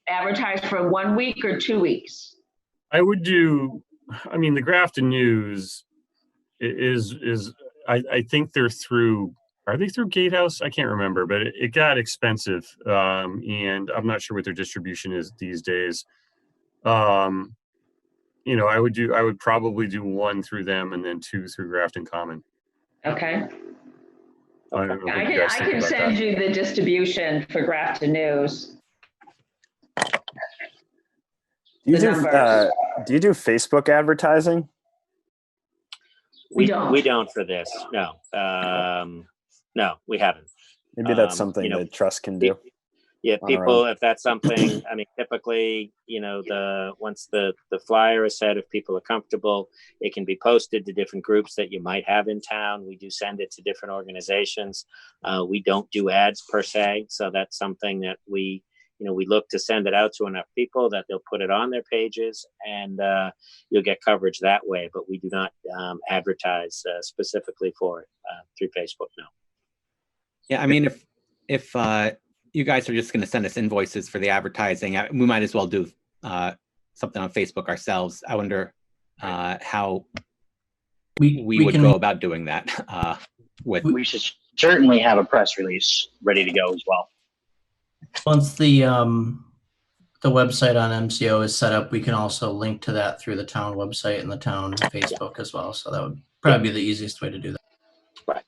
[SPEAKER 8] Advertise for 1 week or 2 weeks?
[SPEAKER 3] The Grafton News is I think they're through, are they through Gatehouse? I can't remember, but it got expensive. And I'm not sure what their distribution is these days. I would probably do one through them and then two through Grafton Common.
[SPEAKER 8] Okay.
[SPEAKER 3] I don't know.
[SPEAKER 8] I can send you the distribution for Grafton News.
[SPEAKER 7] Do you do Facebook advertising?
[SPEAKER 8] We don't.
[SPEAKER 4] We don't for this. No. No, we haven't.
[SPEAKER 7] Maybe that's something that Trust can do.
[SPEAKER 4] Yeah, people, if that's something, typically, once the flyer is set, if people are comfortable, it can be posted to different groups that you might have in town. We do send it to different organizations. We don't do ads per se. So that's something that we look to send it out to enough people that they'll put it on their pages and you'll get coverage that way. But we do not advertise specifically for it through Facebook, no.
[SPEAKER 2] Yeah, if you guys are just going to send us invoices for the advertising, we might as well do something on Facebook ourselves. I wonder how we would go about doing that.
[SPEAKER 5] We should certainly have a press release ready to go as well.
[SPEAKER 9] Once the website on MCO is set up, we can also link to that through the town website and the town Facebook as well. So that would probably be the easiest way to do that.
[SPEAKER 4] Right.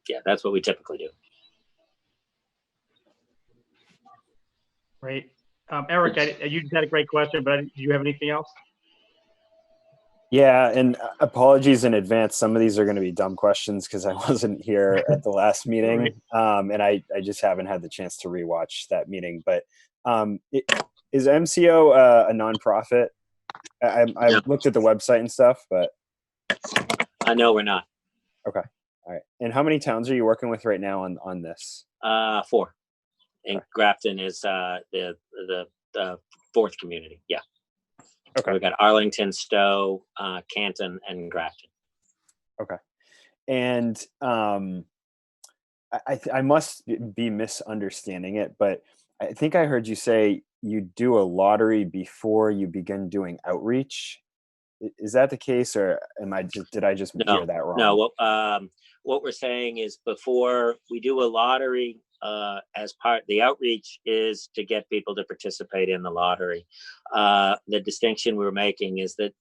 [SPEAKER 4] Yeah, that's what we typically do.
[SPEAKER 1] Great. Eric, you had a great question, but do you have anything else?
[SPEAKER 7] Yeah, and apologies in advance. Some of these are going to be dumb questions because I wasn't here at the last meeting, and I just haven't had the chance to rewatch that meeting. But is MCO a nonprofit? I looked at the website and stuff, but
[SPEAKER 4] No, we're not.
[SPEAKER 7] Okay, all right. And how many towns are you working with right now on this?
[SPEAKER 4] 4. And Grafton is the fourth community. Yeah.
[SPEAKER 7] Okay.
[SPEAKER 4] We've got Arlington, Stowe, Canton, and Grafton.
[SPEAKER 7] Okay. And I must be misunderstanding it, but I think I heard you say you do a lottery before you begin doing outreach. Is that the case, or did I just hear that wrong?
[SPEAKER 4] No. What we're saying is before we do a lottery, as part, the outreach is to get people to participate in the lottery. The distinction we're making is that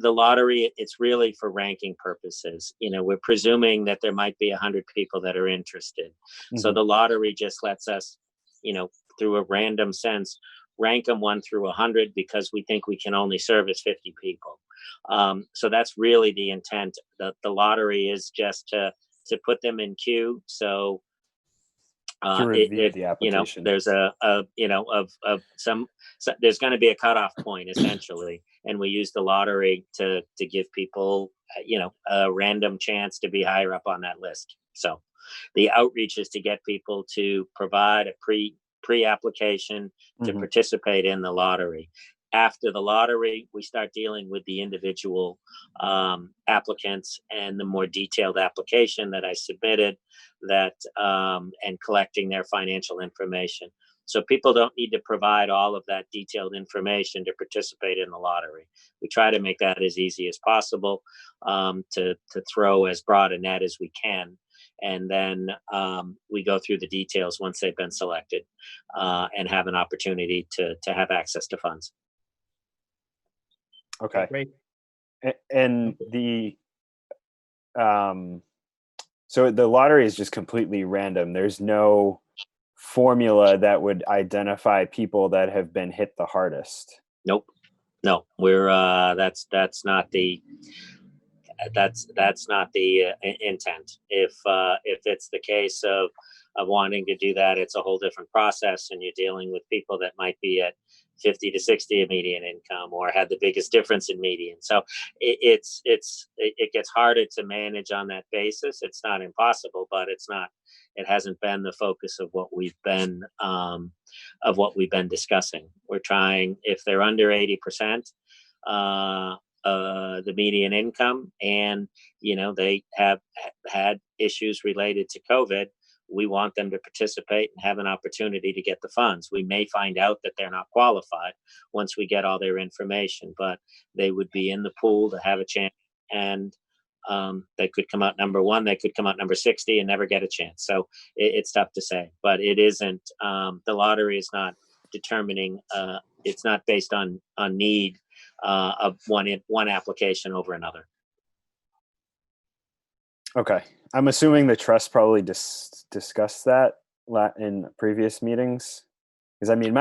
[SPEAKER 4] the lottery, it's really for ranking purposes. We're presuming that there might be 100 people that are interested. Mm-hmm. So the lottery just lets us, through a random sense, rank them 1 through 100 because we think we can only service 50 people. So that's really the intent. The lottery is just to put them in queue. So
[SPEAKER 7] the application.
[SPEAKER 4] There's there's going to be a cutoff point essentially, and we use the lottery to give people a random chance to be higher up on that list. So the outreach is to get people to provide a pre-application to participate in the lottery. after the lottery, we start dealing with the individual applicants and the more detailed application that I submitted, and collecting their financial information. So people don't need to provide all of that detailed information to participate in the lottery. We try to make that as easy as possible, to throw as broad a net as we can. And then we go through the details once they've been selected, and have an opportunity to have access to funds.
[SPEAKER 7] Okay.
[SPEAKER 1] Great.
[SPEAKER 7] And so the lottery is just completely random. There's no formula that would identify people that have been hit the hardest.
[SPEAKER 4] Nope. No, we're that's not the intent. If it's the case of wanting to do that, it's a whole different process, and you're dealing with people that might be at 50 to 60 of median income, or had the biggest difference in median. So it gets harder to manage on that basis. It's not impossible, but it hasn't been the focus of what we've been discussing. We're trying, if they're under 80%, the median income, and they have had issues related to COVID, we want them to participate and have an opportunity to get the funds. We may find out that they're not qualified once we get all their information, but they would be in the pool to have a chance, and they could come out number 1, they could come out number 60 and never get a chance. So it's tough to say, but it isn't, the lottery is not determining, it's not based on need of one application over another.
[SPEAKER 7] Okay. I'm assuming the trust probably discussed that in previous meetings. Because I mean,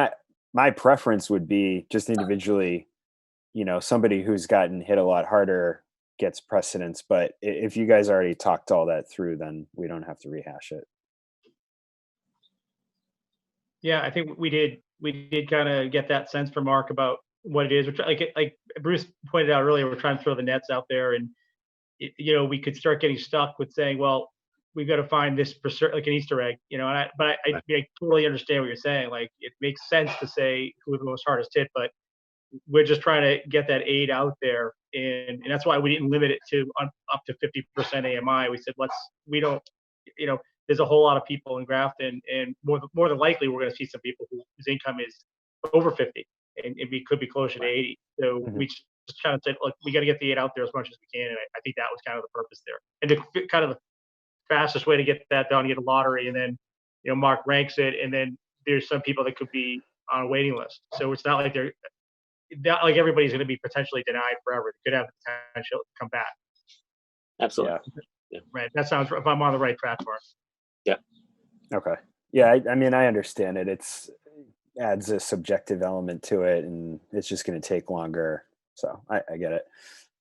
[SPEAKER 7] my preference would be just individually, somebody who's gotten hit a lot harder gets precedence. But if you guys already talked all that through, then we don't have to rehash it.
[SPEAKER 1] Yeah, I think we did kind of get that sense from Mark about what it is. Which, like Bruce pointed out earlier, we're trying to throw the nets out there, and we could start getting stuck with saying, well, we've got to find this like an Easter egg, I totally understand what you're saying. Like, it makes sense to say who the most hardest hit, but we're just trying to get that aid out there, and that's why we didn't limit it to up to 50% AMI. We said there's a whole lot of people in Grafton, and more than likely we're going to see some people whose income is over 50, and we could be closer to 80. So we just kind of said, look, we got to get the aid out there as much as we can, and I think that was kind of the purpose there. And the kind of the fastest way to get that done, get a lottery, and then Mark ranks it, and then there's some people that could be on a waiting list. So it's not like everybody's going to be potentially denied forever. They could have the potential to come back.
[SPEAKER 4] Absolutely.
[SPEAKER 1] Yeah. Right. That sounds, if I'm on the right track, Mark.
[SPEAKER 4] Yeah.
[SPEAKER 7] Okay. Yeah. I mean, I understand it. It's adds a subjective element to it, and it's just going to take longer. So I get it.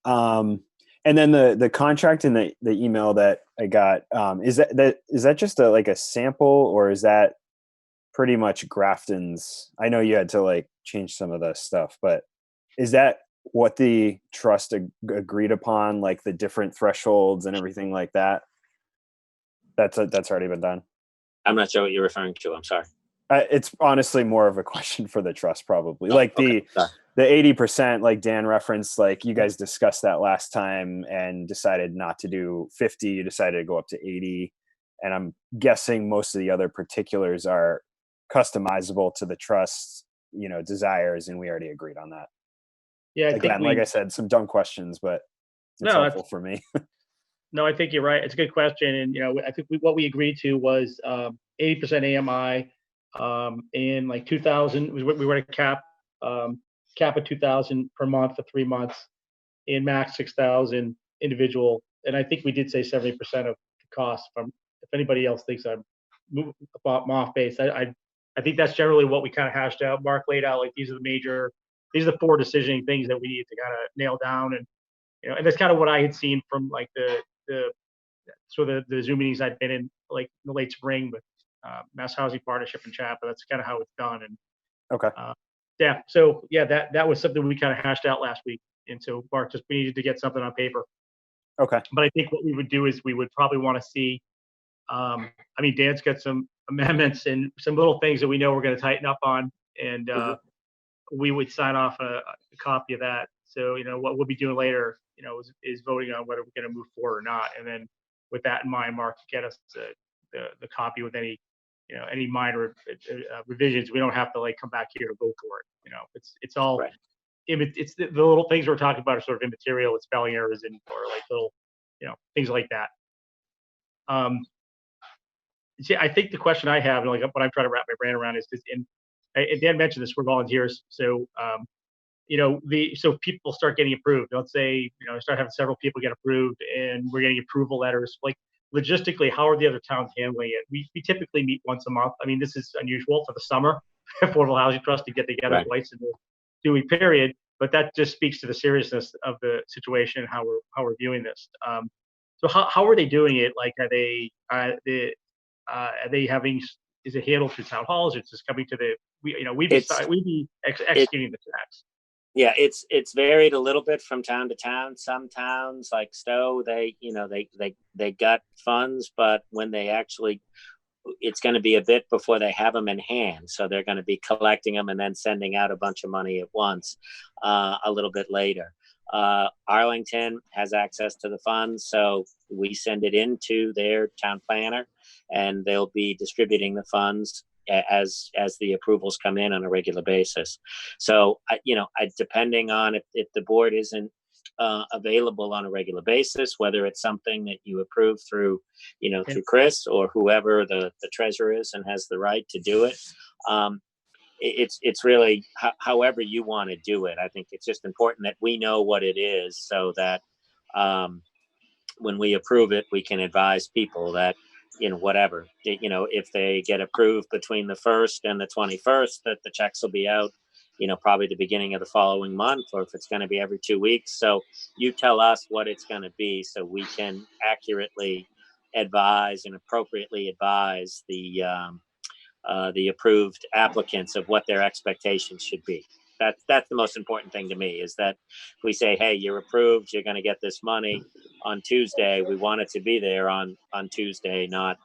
[SPEAKER 7] And then the contract in the email that I got, is that just a sample, or is that pretty much Grafton's? I know you had to change some of the stuff, but is that what the trust agreed upon, like the different thresholds and everything like that? That's already been done.
[SPEAKER 4] I'm not sure what you're referring to. I'm sorry.
[SPEAKER 7] It's honestly more of a question for the trust, probably. The 80%, like Dan referenced, you guys discussed that last time and decided not to do 50. You decided to go up to 80. And I'm guessing most of the other particulars are customizable to the trust's, desires. And we already agreed on that.
[SPEAKER 1] Yeah.
[SPEAKER 7] Again, like I said, some dumb questions, but it's helpful for me.
[SPEAKER 1] No, I think you're right. It's a good question. And, I think what we agreed to was 80% AMI, in 2,000, we were at cap at 2,000 per month for 3 months, in max 6,000 individual. And I think we did say 70% of the cost. If anybody else thinks I'm off base, I think that's generally what we kind of hashed out. Mark laid out, these are the 4 decisioning things that we need to kind of nail down. And, and that's kind of what I had seen from the Zoom meetings I'd been in, in the late spring with Mass Housing Partnership and CHAPA. That's kind of how it's done. And
[SPEAKER 7] okay.
[SPEAKER 1] That was something we kind of hashed out last week. And so Mark, we needed to get something on paper.
[SPEAKER 7] Okay.
[SPEAKER 1] But I think what we would do is we would probably want to see, Dan's got some amendments and some little things that we know we're going to tighten up on. And we would sign off a copy of that. So, what we'll be doing later, is voting on whether we're going to move forward or not. And then with that in mind, Mark, get us the copy with any, any minor revisions. We don't have to come back here to vote for it. It's all,
[SPEAKER 4] Right.
[SPEAKER 1] it's the little things we're talking about are sort of immaterial. It's spelling errors and or little, things like that. See, I think the question I have, what I'm trying to wrap my brain around is, and Dan mentioned this, we're volunteers. So, so people start getting approved. Let's say, start having several people get approved and we're getting approval letters. Logistically, how are the other towns handling it? We typically meet once a month. I mean, this is unusual for the summer, Affordable Housing Trust to get together
[SPEAKER 4] Right.
[SPEAKER 1] twice in the 2-week period, but that just speaks to the seriousness of the situation and how we're viewing this. So how are they doing it? Are they having, is it handled through town halls? It's just coming to we'd be executing the tax.
[SPEAKER 4] Yeah, it's varied a little bit from town to town. Some towns like Stowe, they got funds, but when they actually, it's going to be a bit before they have them in hand. So they're going to be collecting them and then sending out a bunch of money at once a little bit later. Arlington has access to the funds, so we send it into their town planner and they'll be distributing the funds as the approvals come in on a regular basis. So, depending on if the board isn't available on a regular basis, whether it's something that you approve through, through Chris or whoever the treasurer is and has the right to do it. It's really however you want to do it. I think it's just important that we know what it is so that when we approve it, we can advise people that, whatever, if they get approved between the 1st and the 21st, that the checks will be out, probably the beginning of the following month, or if it's going to be every 2 weeks. So you tell us what it's going to be so we can accurately advise and appropriately advise the approved applicants of what their expectations should be. That's the most important thing to me, is that we say, hey, you're approved, you're going to get this money on Tuesday. We want it to be there on Tuesday, not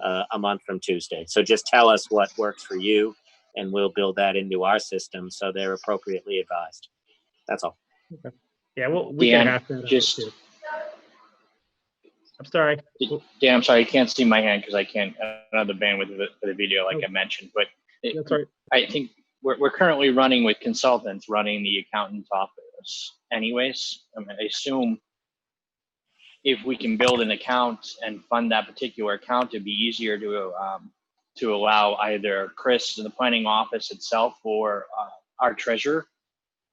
[SPEAKER 4] a month from Tuesday. So just tell us what works for you and we'll build that into our system so they're appropriately advised. That's all.
[SPEAKER 1] Okay. Yeah, well, we can have that. I'm sorry.
[SPEAKER 5] Dan, I'm sorry, you can't see my hand because I can't have the bandwidth for the video like I mentioned, but
[SPEAKER 1] That's right.
[SPEAKER 5] I think we're currently running with consultants running the accountant's office anyways. I mean, I assume if we can build an account and fund that particular account, it'd be easier to allow either Chris in the planning office itself or our treasurer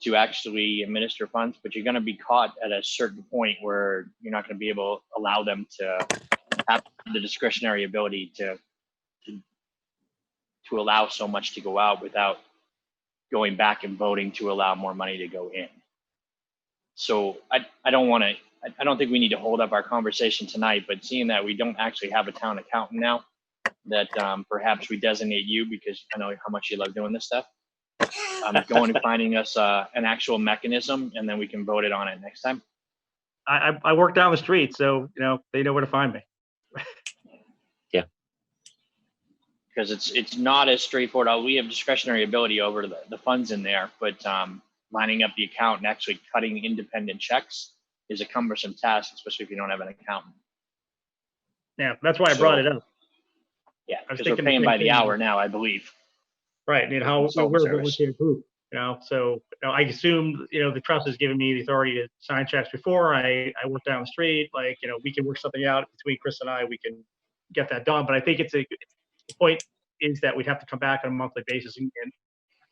[SPEAKER 5] to actually administer funds, but you're going to be caught at a certain point where you're not going to be able to allow them to have the discretionary ability to allow so much to go out without going back and voting to allow more money to go in. So I don't think we need to hold up our conversation tonight, but seeing that we don't actually have a town accountant now, that perhaps we designate you, because I know how much you love doing this stuff. Going and finding us an actual mechanism, and then we can vote it on it next time.
[SPEAKER 1] I work down the street, so they know where to find me.
[SPEAKER 4] Yeah,
[SPEAKER 5] because it's not as straightforward. We have discretionary ability over the funds in there, but lining up the account and actually cutting independent checks is a cumbersome task, especially if you don't have an accountant.
[SPEAKER 1] Yeah, that's why I brought it up.
[SPEAKER 5] Yeah, because we're paying by the hour now, I believe.
[SPEAKER 1] Right, and how we're a volunteer group, so I assume the trust has given me the authority to sign checks before. I work down the street, we can work something out between Chris and I. We can get that done. But I think the point is that we'd have to come back on a monthly basis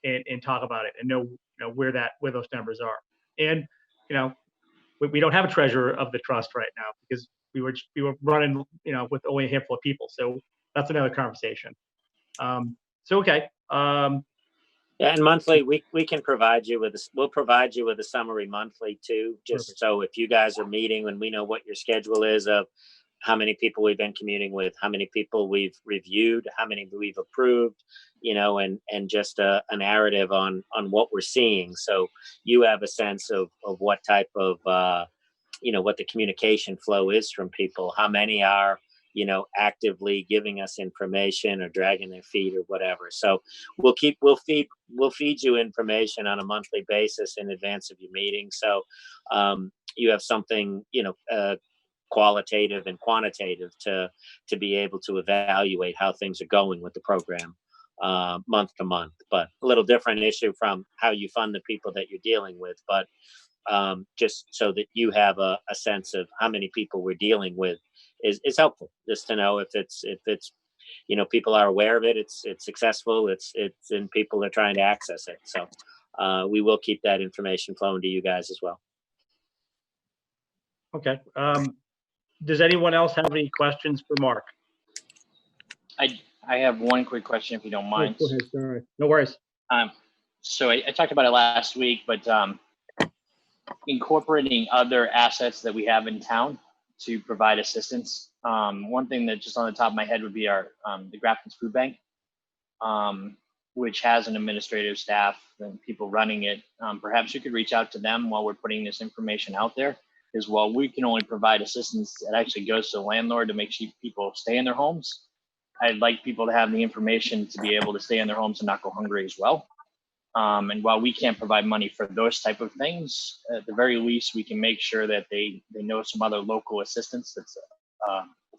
[SPEAKER 1] and talk about it and know where those numbers are. And we don't have a treasurer of the trust right now because we were running with only a handful of people. So that's another conversation. So okay.
[SPEAKER 4] Yeah, and monthly, we can provide you with we'll provide you with a summary monthly too, just Perfect. So if you guys are meeting and we know what your schedule is of how many people we've been commuting with, how many people we've reviewed, how many we've approved, and just a narrative on what we're seeing. So you have a sense of what type of, what the communication flow is from people, how many are, actively giving us information or dragging their feet or whatever. So we'll feed you information on a monthly basis in advance of your meeting. So you have something, qualitative and quantitative to be able to evaluate how things are going with the program month to month. But a little different issue from how you fund the people that you're dealing with. But just so that you have a sense of how many people we're dealing with is helpful, just to know if it's people are aware of it, it's successful, it's and people are trying to access it. So we will keep that information flowing to you guys as well.
[SPEAKER 1] Okay. Does anyone else have any questions for Mark?
[SPEAKER 5] I have one quick question, if you don't mind.
[SPEAKER 1] Go ahead, sorry. No worries.
[SPEAKER 5] So I talked about it last week, but incorporating other assets that we have in town to provide assistance. One thing that just on the top of my head would be our the Grafton's Food Bank, which has an administrative staff and people running it. Perhaps you could reach out to them while we're putting this information out there, as well. We can only provide assistance that actually goes to the landlord to make sure people stay in their homes. I'd like people to have the information to be able to stay in their homes and not go hungry as well. And while we can't provide money for those type of things, at the very least, we can make sure that they know some other local assistance that's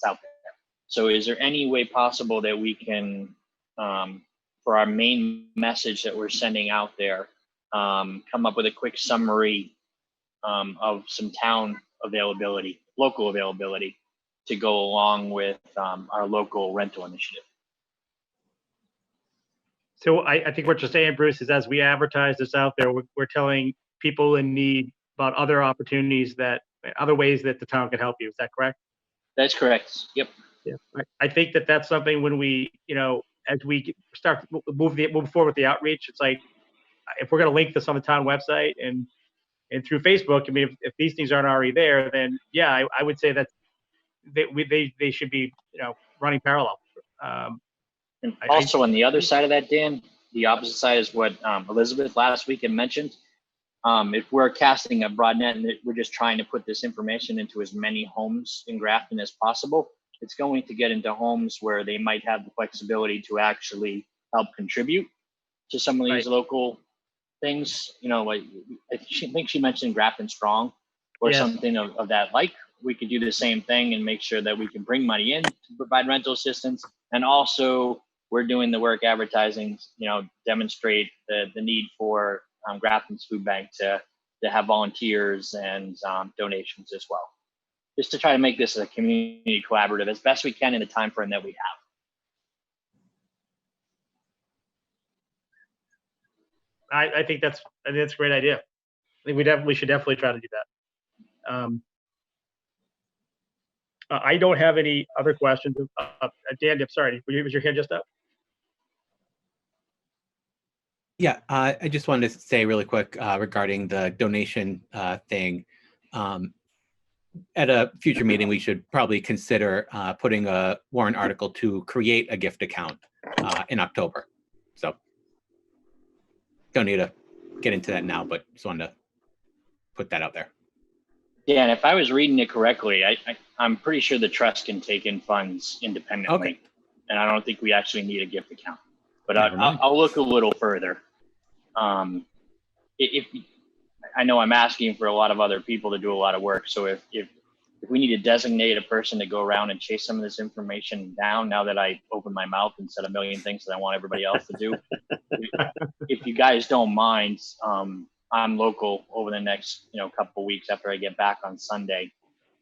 [SPEAKER 5] out there. So is there any way possible that we can, for our main message that we're sending out there, come up with a quick summary of some town availability, local availability, to go along with our local rental initiative?
[SPEAKER 1] So I think what you're saying, Bruce, is as we advertise this out there, we're telling people in need about other opportunities other ways that the town can help you. Is that correct?
[SPEAKER 5] That's correct. Yep.
[SPEAKER 1] Yeah. I think that's something when we, as we start move forward with the outreach, it's like, if we're going to link this on the town website and through Facebook, I mean, if these things aren't already there, then yeah, I would say that they should be, running parallel.
[SPEAKER 5] And also on the other side of that, Dan, the opposite side is what Elizabeth last week had mentioned. If we're casting a broad net and we're just trying to put this information into as many homes in Grafton as possible, it's going to get into homes where they might have the flexibility to actually help contribute to some of these local things. Like I think she mentioned Grafton Strong or something of that like. We could do the same thing and make sure that we can bring money in to provide rental assistance. And also we're doing the work advertising, demonstrate the need for Grafton's Food Bank to have volunteers and donations as well. Just to try to make this a community collaborative as best we can in the time frame that we have.
[SPEAKER 1] I think that's a great idea. I think we should definitely try to do that. I don't have any other questions. Dan, I'm sorry, was your hand just up?
[SPEAKER 2] Yeah, I just wanted to say really quick regarding the donation thing. At a future meeting, we should probably consider putting a warrant article to create a gift account in October. So don't need to get into that now, but just wanted to put that out there.
[SPEAKER 5] Yeah, and if I was reading it correctly, I'm pretty sure the trust can take in funds independently.
[SPEAKER 2] Okay.
[SPEAKER 5] And I don't think we actually need a gift account. But I'll look a little further. If I know I'm asking for a lot of other people to do a lot of work, so if we need to designate a person to go around and chase some of this information down, now that I opened my mouth and said a million things that I want everybody else to do, if you guys don't mind, I'm local over the next couple of weeks after I get back on Sunday.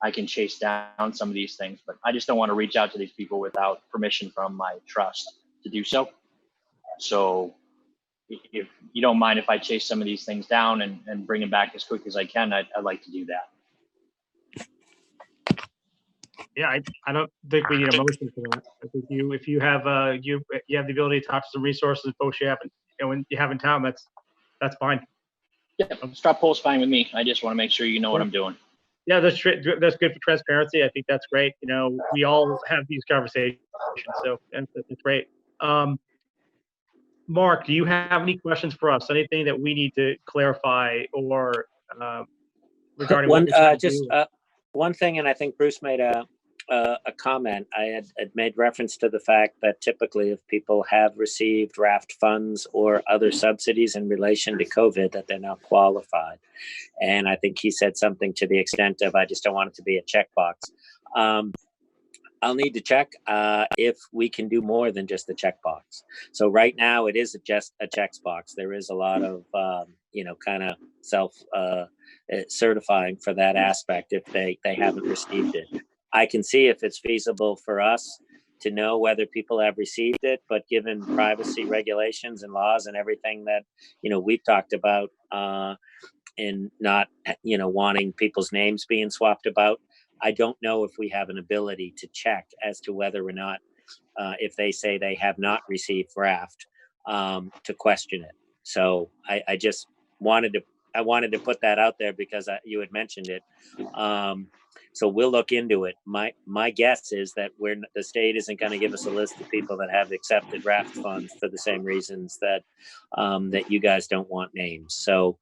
[SPEAKER 5] I can chase down some of these things, but I just don't want to reach out to these people without permission from my trust to do so. So if you don't mind if I chase some of these things down and bring them back as quick as I can, I'd like to do that.
[SPEAKER 1] Yeah, I don't think we need a motion for that. I think if you have you have the ability to talk to some resources and folks you have when you have in town, that's fine.
[SPEAKER 5] Yeah, straw poll's fine with me. I just want to make sure you know what I'm doing.
[SPEAKER 1] Yeah, that's good for transparency. I think that's great. We all have these conversations, so that's great. Mark, do you have any questions for us? Anything that we need to clarify or regarding
[SPEAKER 4] one one thing, and I think Bruce made a a comment. I had made reference to the fact that typically if people have received raft funds or other subsidies in relation to COVID, that they're not qualified. And I think he said something to the extent of, I just don't want it to be a checkbox. I'll need to check if we can do more than just the checkbox. So right now it is just a checkbox. There is a lot of, kind of self certifying for that aspect if they haven't received it. I can see if it's feasible for us to know whether people have received it, but given privacy regulations and laws and everything that, we've talked about and not, wanting people's names being swapped about, I don't know if we have an ability to check as to whether or not, if they say they have not received raft, to question it. So I just wanted to put that out there because you had mentioned it. So we'll look into it. My guess is that the state isn't going to give us a list of people that have accepted raft funds for the same reasons that that you guys don't want names. So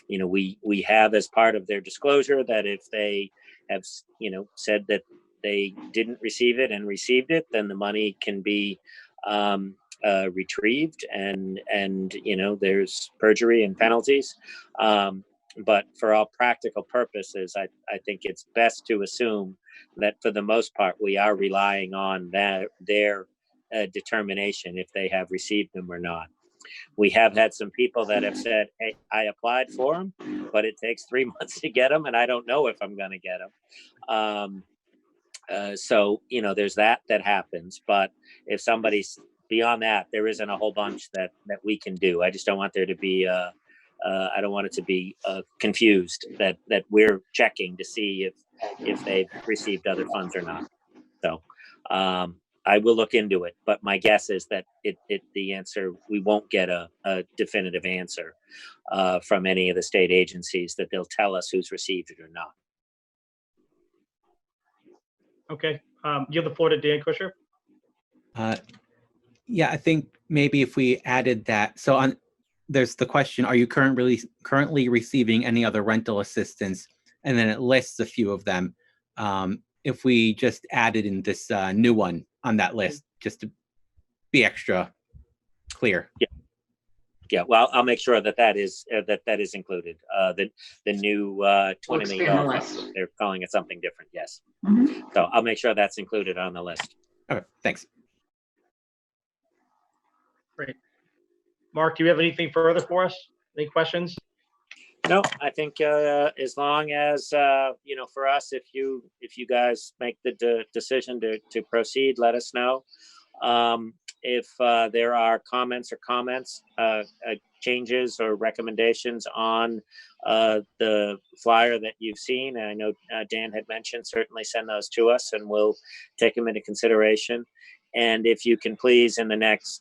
[SPEAKER 4] we have as part of their disclosure that if they have said that they didn't receive it and received it, then the money can be retrieved, and there's perjury and penalties. But for all practical purposes, I think it's best to assume that for the most part, we are relying on their determination if they have received them or not. We have had some people that have said, hey, I applied for them, but it takes 3 months to get them, and I don't know if I'm going to get them. So, there's that happens. But if somebody's beyond that, there isn't a whole bunch that we can do. I just don't want there to be I don't want it to be confused that we're checking to see if they've received other funds or not. So I will look into it, but my guess is that the answer, we won't get a definitive answer from any of the state agencies that they'll tell us who's received it or not.
[SPEAKER 1] Okay. You have the floor to Dan Kusher.
[SPEAKER 2] Yeah, I think maybe if we added that, so there's the question, are you currently receiving any other rental assistance? And then it lists a few of them. If we just added in this new one on that list, just to be extra clear.
[SPEAKER 4] Yeah. Well, I'll make sure that is included. The new $20 million. They're calling it something different. Yes.
[SPEAKER 8] Mm-hmm.
[SPEAKER 4] So I'll make sure that's included on the list.
[SPEAKER 2] Okay. Thanks.
[SPEAKER 1] Great. Mark, do you have anything further for us? Any questions?
[SPEAKER 4] No, I think as long as for us, if you guys make the decision to proceed, let us know. If there are comments, changes or recommendations on the flyer that you've seen, and I know Dan had mentioned, certainly send those to us and we'll take them into consideration. And if you can please, in the next,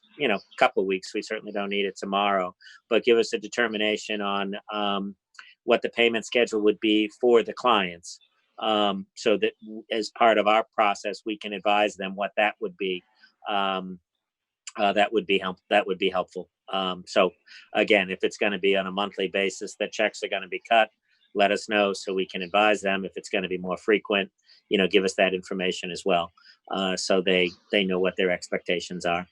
[SPEAKER 4] couple of weeks, we certainly don't need it tomorrow, but give us a determination on what the payment schedule would be for the clients, so that as part of our process, we can advise them what that would be. That would be helpful. So again, if it's going to be on a monthly basis that checks are going to be cut, let us know so we can advise them. If it's going to be more frequent, give us that information as well, so they know what their expectations are.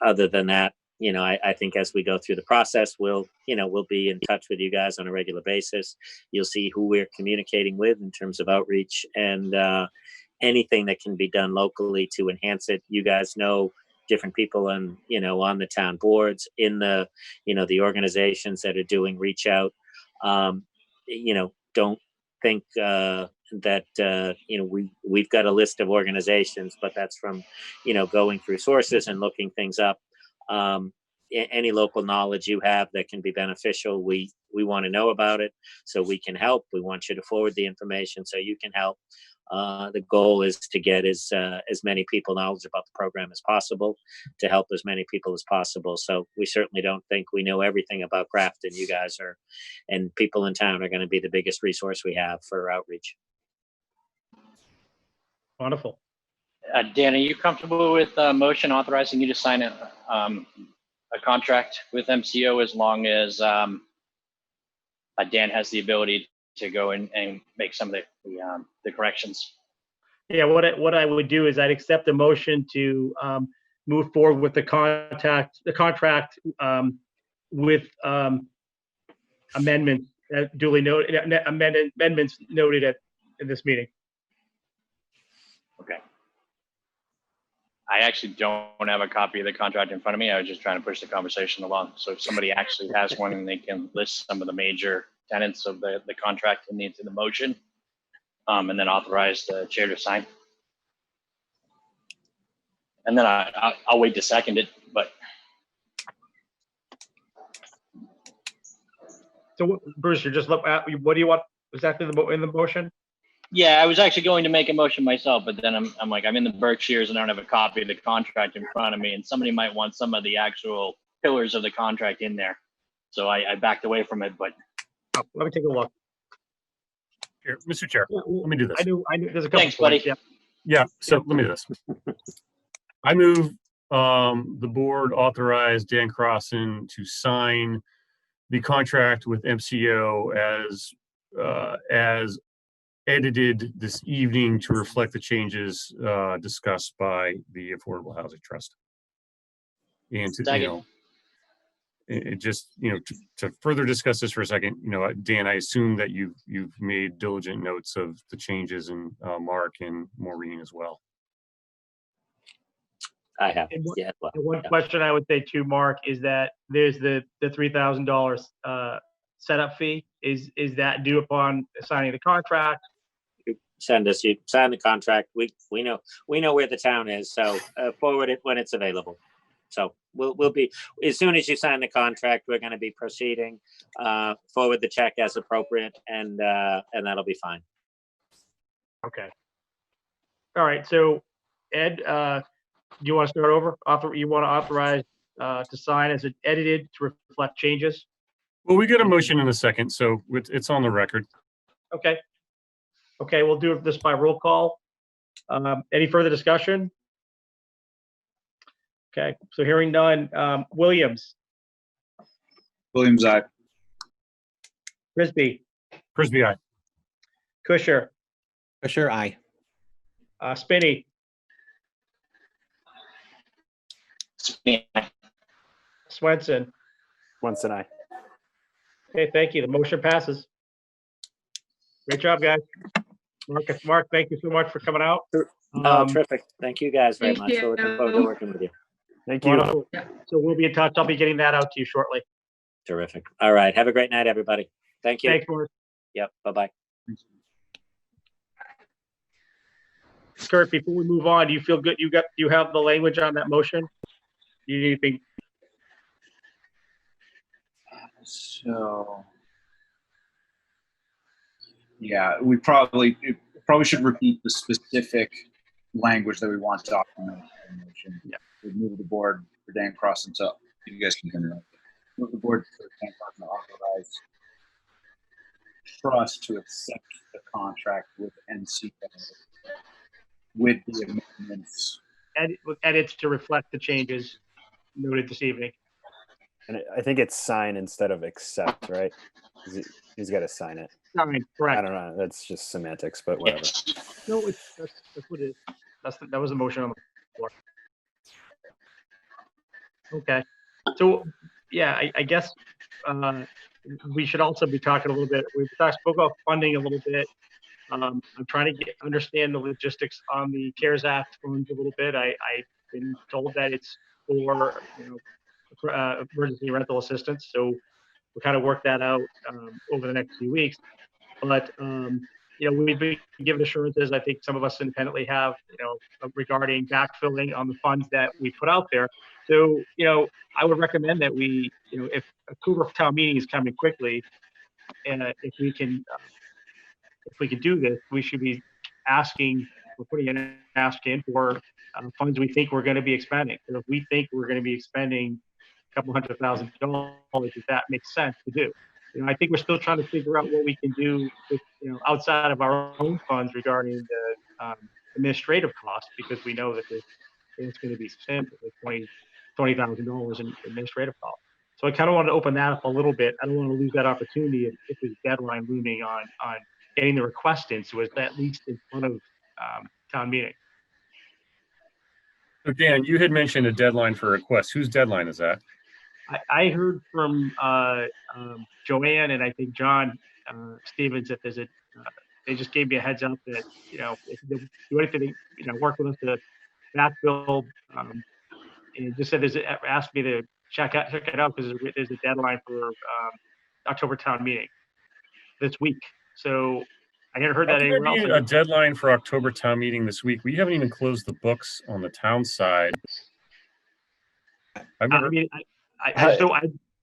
[SPEAKER 4] Other than that, I think as we go through the process, we'll be in touch with you guys on a regular basis. You'll see who we're communicating with in terms of outreach and anything that can be done locally to enhance it. You guys know different people on the town boards, in the the organizations that are doing reach out. Don't think that we've got a list of organizations, but that's from going through sources and looking things up. Any local knowledge you have that can be beneficial, we want to know about it so we can help. We want you to forward the information so you can help. The goal is to get as many people knowledge about the program as possible, to help as many people as possible. So we certainly don't think we know everything about Grafton. You guys and people in town are going to be the biggest resource we have for outreach.
[SPEAKER 1] Wonderful.
[SPEAKER 5] Dan, are you comfortable with a motion authorizing you to sign a contract with MCO as long as Dan has the ability to go and make some of the corrections?
[SPEAKER 1] Yeah, what I would do is I'd accept a motion to move forward with the contract with amendments duly noted, amendments noted in this meeting.
[SPEAKER 5] Okay. I actually don't have a copy of the contract in front of me. I was just trying to push the conversation along. So if somebody actually has one and they can list some of the major tenets of the contract and into the motion, and then authorize the chair to sign. And then I'll wait to second it, but.
[SPEAKER 1] So Bruce, you're just looking at, what do you want exactly in the motion?
[SPEAKER 5] Yeah, I was actually going to make a motion myself, but then I'm like, I'm in the Berkshires and I don't have a copy of the contract in front of me, and somebody might want some of the actual pillars of the contract in there. So I backed away from it, but.
[SPEAKER 1] Oh, let me take a look.
[SPEAKER 3] Here, Mr. Chair, let me do this.
[SPEAKER 1] I knew there's a couple.
[SPEAKER 5] Thanks, buddy.
[SPEAKER 1] points, yeah.
[SPEAKER 3] Yeah, so let me do this. I move the board authorize Dan Crossan to sign the contract with MCO as edited this evening to reflect the changes discussed by the Affordable Housing Trust. And to,
[SPEAKER 5] Second.
[SPEAKER 3] it just, to further discuss this for a second, Dan, I assume that you've made diligent notes of the changes, and Mark and Maureen as well.
[SPEAKER 4] I have.
[SPEAKER 1] And
[SPEAKER 4] Yeah. Well,
[SPEAKER 1] And one
[SPEAKER 4] yeah.
[SPEAKER 1] question I would say to Mark is that there's the $3,000 setup fee. Is that due upon signing the contract?
[SPEAKER 4] You sign the contract. We know where the town is. So forward it when it's available. So we'll be, as soon as you sign the contract, we're going to be proceeding. Forward the check as appropriate, and that'll be fine.
[SPEAKER 1] Okay. All right. So Ed, do you want to start over? You want to authorize to sign as edited to reflect changes?
[SPEAKER 3] Well, we get a motion in a second, so it's on the record.
[SPEAKER 1] Okay. Okay, we'll do this by roll call. Any further discussion? Okay, so hearing none. Williams,
[SPEAKER 6] Williams, aye.
[SPEAKER 1] Frisbee,
[SPEAKER 3] Frisbee, aye.
[SPEAKER 1] Kusher,
[SPEAKER 2] For sure, aye.
[SPEAKER 1] Spinney, Swenson.
[SPEAKER 7] Once and I.
[SPEAKER 1] Okay, thank you. The motion passes. Great job, guys. Mark, thank you so much for coming out.
[SPEAKER 4] Oh, terrific. Thank you guys very
[SPEAKER 8] Thank
[SPEAKER 4] much. We're looking forward to
[SPEAKER 8] you.
[SPEAKER 4] working with you.
[SPEAKER 7] Thank you.
[SPEAKER 1] Wonderful. So we'll be in touch. I'll be getting that out to you shortly.
[SPEAKER 4] Terrific. All right. Have a great night, everybody. Thank you.
[SPEAKER 1] Thanks, Mark.
[SPEAKER 4] Yep. Bye-bye.
[SPEAKER 1] Kurt, before we move on, do you feel good? You have the language on that motion? You need anything?
[SPEAKER 6] So, yeah, we probably should repeat the specific language that we want to document.
[SPEAKER 1] Yeah.
[SPEAKER 6] We move the board for Dan Crossan to, you guys can continue. Move the board for Dan Crossan to authorize trust to accept the contract with NCO with the amendments.
[SPEAKER 1] Edits to reflect the changes noted this evening.
[SPEAKER 7] And I think it's sign instead of accept, right? He's got to sign it.
[SPEAKER 1] I mean,
[SPEAKER 7] I
[SPEAKER 1] correct.
[SPEAKER 7] don't know. That's just semantics, but whatever.
[SPEAKER 1] No, that's what it is. That was a motion on the floor. Okay. So, yeah, I guess we should also be talking a little bit. We spoke about funding a little bit. I'm trying to understand the logistics on the CARES Act funds a little bit. I've been told that it's for emergency rental assistance. So we'll kind of work that out over the next few weeks. But we've been given assurances, I think some of us independently have, regarding backfilling on the funds that we put out there. So, I would recommend that we, if a Cougar town meeting is coming quickly, and if we can do this, we should be we're putting an ask in for funds we think we're going to be expending. So if we think we're going to be expending a couple $100,000, if that makes sense to do. I think we're still trying to figure out what we can do with, outside of our own funds regarding the administrative costs, because we know that it's going to be spent like $20,000 in administrative costs. So I kind of want to open that up a little bit. I don't want to lose that opportunity if there's a deadline looming on getting the request in, so it's at least in front of town meeting.
[SPEAKER 3] So Dan, you had mentioned a deadline for requests. Whose deadline is that?
[SPEAKER 1] I heard from Joanne and I think John Stevens that they just gave me a heads up that, if they do anything, work with us to backfill, and just said asked me to check it out because there's a deadline for October town meeting this week. So I hadn't heard
[SPEAKER 3] How
[SPEAKER 1] that
[SPEAKER 3] can there
[SPEAKER 1] anywhere else.
[SPEAKER 3] be a deadline for October town meeting this week? We haven't even closed the books on the town side. I've
[SPEAKER 1] I
[SPEAKER 3] never,
[SPEAKER 1] mean,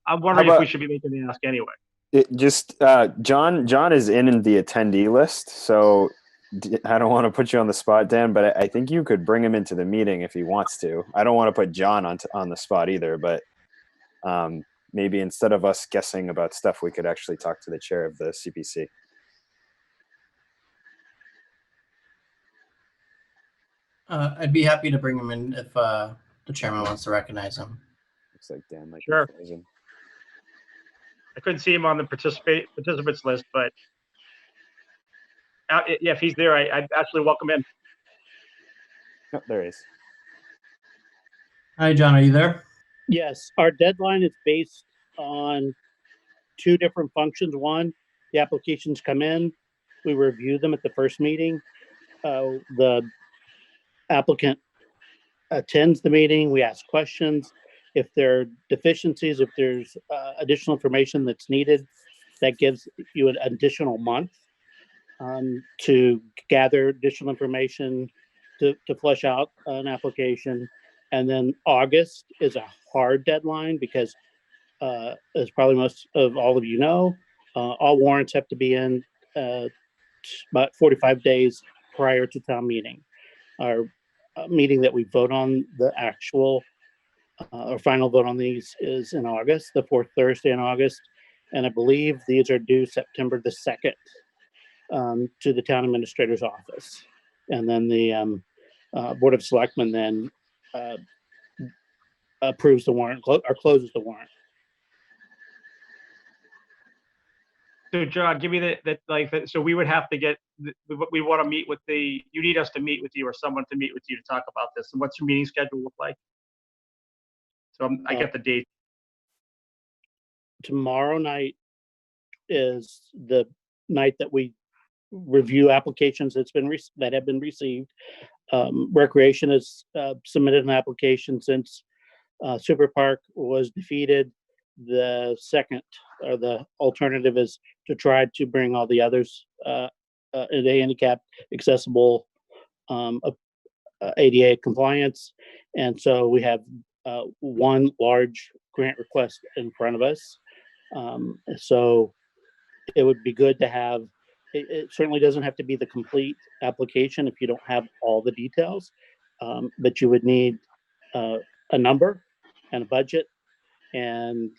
[SPEAKER 1] I'm wondering if we should be making the ask anyway.
[SPEAKER 7] John is in the attendee list, so I don't want to put you on the spot, Dan, but I think you could bring him into the meeting if he wants to. I don't want to put John on the spot either, but maybe instead of us guessing about stuff, we could actually talk to the chair of the CPC.
[SPEAKER 9] I'd be happy to bring him in if the chairman wants to recognize him.
[SPEAKER 7] Looks like Dan might
[SPEAKER 1] Sure.
[SPEAKER 7] be frozen.
[SPEAKER 1] I couldn't see him on the participants list, but yeah, if he's there, I'd actually welcome him.
[SPEAKER 7] Oh, there he is.
[SPEAKER 9] Hi, John. Are you there?
[SPEAKER 10] Yes, our deadline is based on two different functions. One, the applications come in, we review them at the first meeting. The applicant attends the meeting, we ask questions. If there are deficiencies, if there's additional information that's needed, that gives you an additional month to gather additional information to flesh out an application. And then August is a hard deadline because, as probably most of all of you know, all warrants have to be in about 45 days prior to town meeting. Our meeting that we vote on the actual or final vote on these is in August, the fourth Thursday in August. And I believe these are due September the 2nd to the town administrator's office. And then the Board of Selectmen then approves the warrant or closes the warrant.
[SPEAKER 1] So John, give me that. So we would have to get, we want to meet with you need us to meet with you or someone to meet with you to talk about this. And what's your meeting schedule look like? So I get the date.
[SPEAKER 10] Tomorrow night is the night that we review applications that have been received. Recreation has submitted an application since Super Park was defeated. The second or the alternative is to try to bring all the others in a handicapped accessible ADA compliance. And so we have one large grant request in front of us. So it would be good to have, it certainly doesn't have to be the complete application if you don't have all the details, but you would need a number and a budget and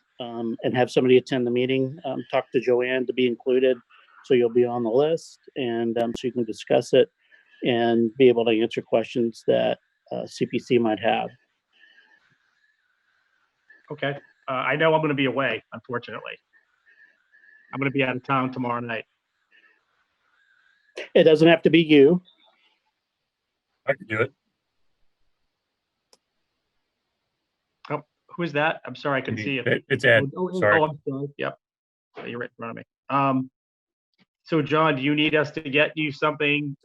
[SPEAKER 10] have somebody attend the meeting, talk to Joanne to be included. So you'll be on the list and so you can discuss it and be able to answer questions that CPC might have.
[SPEAKER 1] Okay. I know I'm going to be away, unfortunately. I'm going to be out of town tomorrow night.
[SPEAKER 10] It doesn't have to be you.
[SPEAKER 3] I can do it.
[SPEAKER 1] Oh, who is that? I'm sorry, I couldn't see you.
[SPEAKER 3] It's Ed. Sorry.
[SPEAKER 1] I'm sorry. Yep. You're right in front of me. So John, do you need us to get you something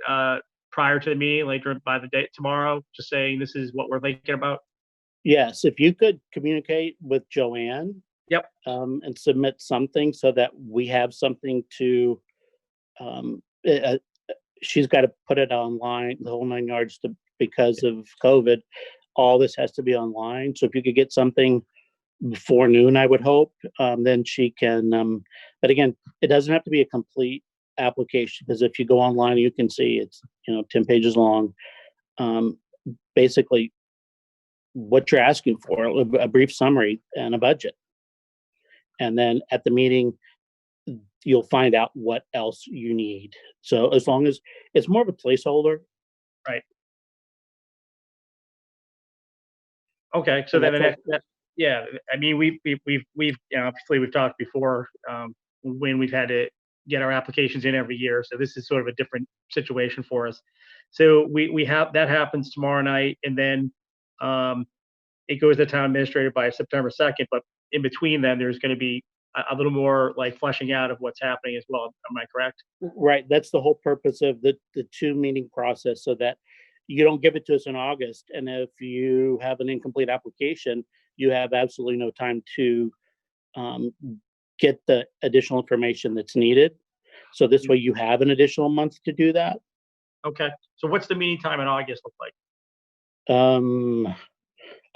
[SPEAKER 1] prior to the meeting, later by the date tomorrow, just saying this is what we're thinking about?
[SPEAKER 10] Yes, if you could communicate with Joanne.
[SPEAKER 1] Yep.
[SPEAKER 10] And submit something so that we have something to, she's got to put it online, the whole 9 yards because of COVID. All this has to be online. So if you could get something before noon, I would hope, then she can, but again, it doesn't have to be a complete application because if you go online, you can see it's, 10 pages long. Basically, what you're asking for, a brief summary and a budget. And then at the meeting, you'll find out what else you need. So as long as it's more of a placeholder.
[SPEAKER 1] Right. Okay. So then the next, yeah, I mean, we've obviously we've talked before when we've had to get our applications in every year. So this is sort of a different situation for us. So we have that happens tomorrow night, and then it goes to the town administrator by September 2nd. But in between then, there's going to be a little more like fleshing out of what's happening as well. Am I correct?
[SPEAKER 10] Right. That's the whole purpose of the 2 meeting process, so that you don't give it to us in August. And if you have an incomplete application, you have absolutely no time to get the additional information that's needed. So this way you have an additional month to do that.
[SPEAKER 1] Okay. So what's the meeting time in August look like?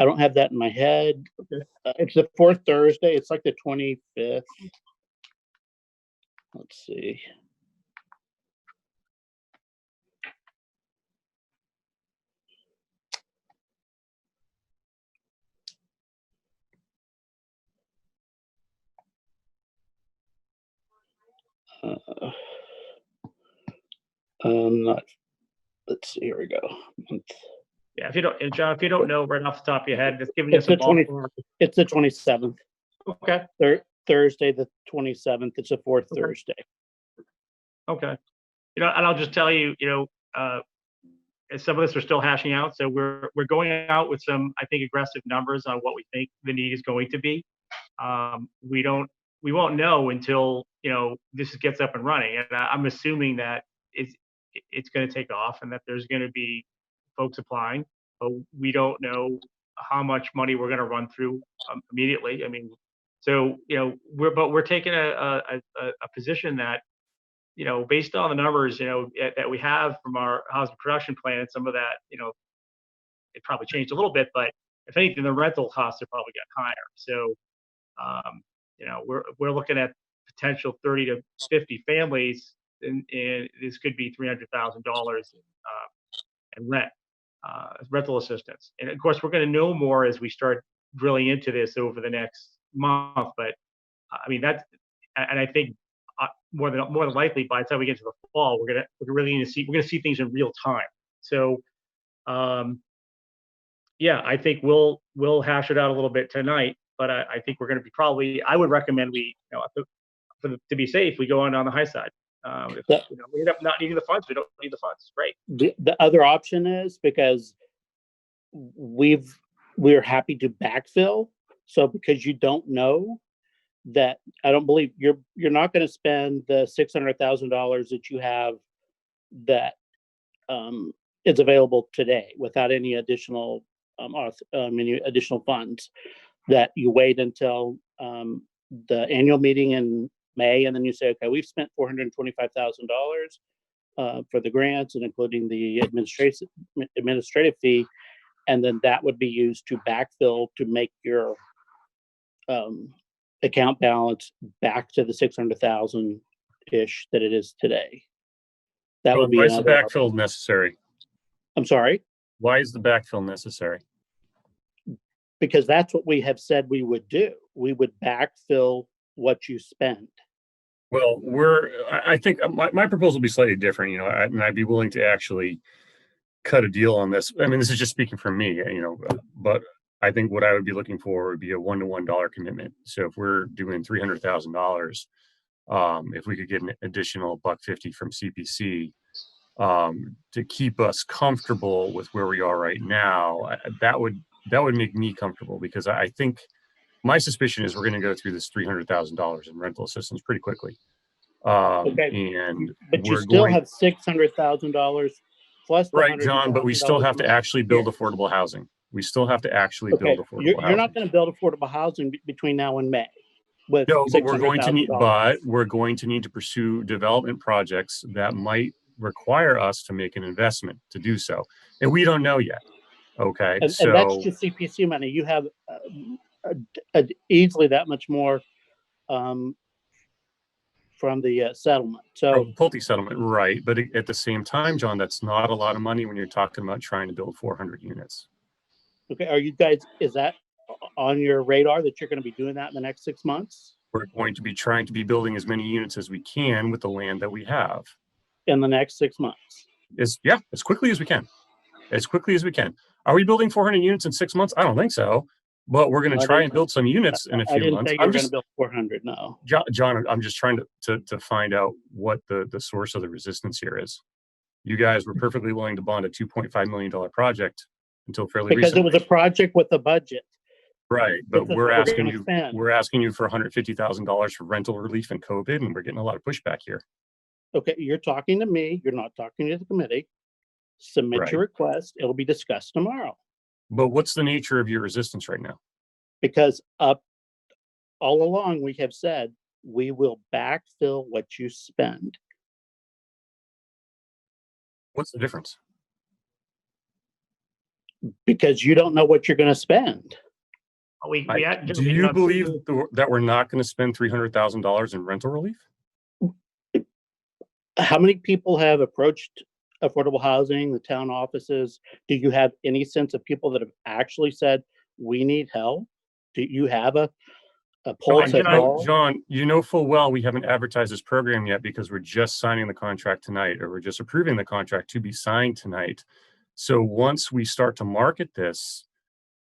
[SPEAKER 10] I don't have that in my head.
[SPEAKER 1] Okay.
[SPEAKER 10] It's the 4th Thursday. It's like the 25th. Let's see. Not. Let's see. Here we go.
[SPEAKER 1] Yeah, if you don't, and John, if you don't know right off the top of your head, just giving us
[SPEAKER 10] It's
[SPEAKER 1] a
[SPEAKER 10] the 20
[SPEAKER 1] ballpark.
[SPEAKER 10] It's the 27th.
[SPEAKER 1] Okay.
[SPEAKER 10] Thursday, the 27th. It's a 4th
[SPEAKER 1] Okay.
[SPEAKER 10] Thursday.
[SPEAKER 1] Okay. And I'll just tell you, some of this we're still hashing out. So we're going out with some, I think, aggressive numbers on what we think the need is going to be. We won't know until this gets up and running, and I'm assuming that it's going to take off and that there's going to be folks applying, but we don't know how much money we're going to run through immediately. I mean, so we're taking a position that based on the numbers that we have from our housing production plan, and some of that it probably changed a little bit, but if anything, the rental costs have probably got higher. So we're looking at potential 30 to 50 families, and this could be $300,000 in rent. Rental assistance. And of course, we're going to know more as we start drilling into this over the next month. But I mean, and I think more than likely, by the time we get to the fall, we're going to see things in real time. So, yeah, I think we'll hash it out a little bit tonight. But I think we're going to be I would recommend to be safe, we go on the high side. If we end up not needing the funds, we don't need the funds. Great.
[SPEAKER 10] The other option is, because we're happy to backfill. So because you don't know that, I don't believe you're not going to spend the $600,000 that you have that is available today without any additional additional funds. That you wait until the annual meeting in May, and then you say, okay, we've spent $425,000 for the grants and including the administrative fee, and then that would be used to backfill to make your account balance back to the 600,000 ish that it is today. That would be.
[SPEAKER 3] Why is the backfill necessary?
[SPEAKER 10] I'm sorry.
[SPEAKER 3] Why is the backfill necessary?
[SPEAKER 10] Because that's what we have said we would do. We would backfill what you spend.
[SPEAKER 3] Well, I think my proposal would be slightly different, and I'd be willing to actually cut a deal on this. I mean, this is just speaking for me, but I think what I would be looking for would be a $1-to-1 commitment. So if we're doing $300,000, if we could get an additional $150 from CPC to keep us comfortable with where we are right now, that would make me comfortable, because I think my suspicion is we're going to go through this $300,000 in rental assistance pretty quickly.
[SPEAKER 10] Okay,
[SPEAKER 3] and
[SPEAKER 10] but you still have $600,000 plus.
[SPEAKER 3] Right, John, but we still have to actually build affordable housing. We still have to actually build affordable housing.
[SPEAKER 10] You're not going to build affordable housing between now and May.
[SPEAKER 3] No, but we're going to need to pursue development projects that might require us to make an investment to do so, and we don't know yet. Okay,
[SPEAKER 10] and that's just CPC money. You have easily that much more from the settlement. So
[SPEAKER 3] Pulte settlement, right? But at the same time, John, that's not a lot of money when you're talking about trying to build 400 units.
[SPEAKER 10] Okay, are you guys? Is that on your radar that you're going to be doing that in the next 6 months?
[SPEAKER 3] We're going to be trying to be building as many units as we can with the land that we have
[SPEAKER 10] in the next 6 months.
[SPEAKER 3] As quickly as we can. As quickly as we can. Are we building 400 units in 6 months? I don't think so. But we're going
[SPEAKER 10] I
[SPEAKER 3] to try
[SPEAKER 10] didn't-
[SPEAKER 3] and build some units in a
[SPEAKER 10] I
[SPEAKER 3] few
[SPEAKER 10] didn't
[SPEAKER 3] months.
[SPEAKER 10] say you
[SPEAKER 3] I'm
[SPEAKER 10] were going to
[SPEAKER 3] just,
[SPEAKER 10] build 400. No.
[SPEAKER 3] John, I'm just trying to find out what the source of the resistance here is. You guys were perfectly willing to bond a $2.5 million project until fairly
[SPEAKER 10] Because
[SPEAKER 3] recently.
[SPEAKER 10] it was a project with a budget.
[SPEAKER 3] Right, but
[SPEAKER 10] This is
[SPEAKER 3] we're
[SPEAKER 10] what we're
[SPEAKER 3] asking
[SPEAKER 10] gonna
[SPEAKER 3] you,
[SPEAKER 10] spend.
[SPEAKER 3] we're asking you for $150,000 for rental relief in COVID, and we're getting a lot of pushback here.
[SPEAKER 10] Okay, you're talking to me. You're not talking to the committee. Submit your request. It'll be discussed tomorrow.
[SPEAKER 3] But what's the nature of your resistance right now?
[SPEAKER 10] Because up all along, we have said we will backfill what you spend.
[SPEAKER 3] What's the difference?
[SPEAKER 10] Because you don't know what you're going to spend.
[SPEAKER 3] Do you believe that we're not going to spend $300,000 in rental relief?
[SPEAKER 10] How many people have approached affordable housing, the town offices? Do you have any sense of people that have actually said, we need help? Do you have a pulse at all?
[SPEAKER 3] John, you know full well we haven't advertised this program yet because we're just signing the contract tonight, or we're just approving the contract to be signed tonight. So once we start to market this,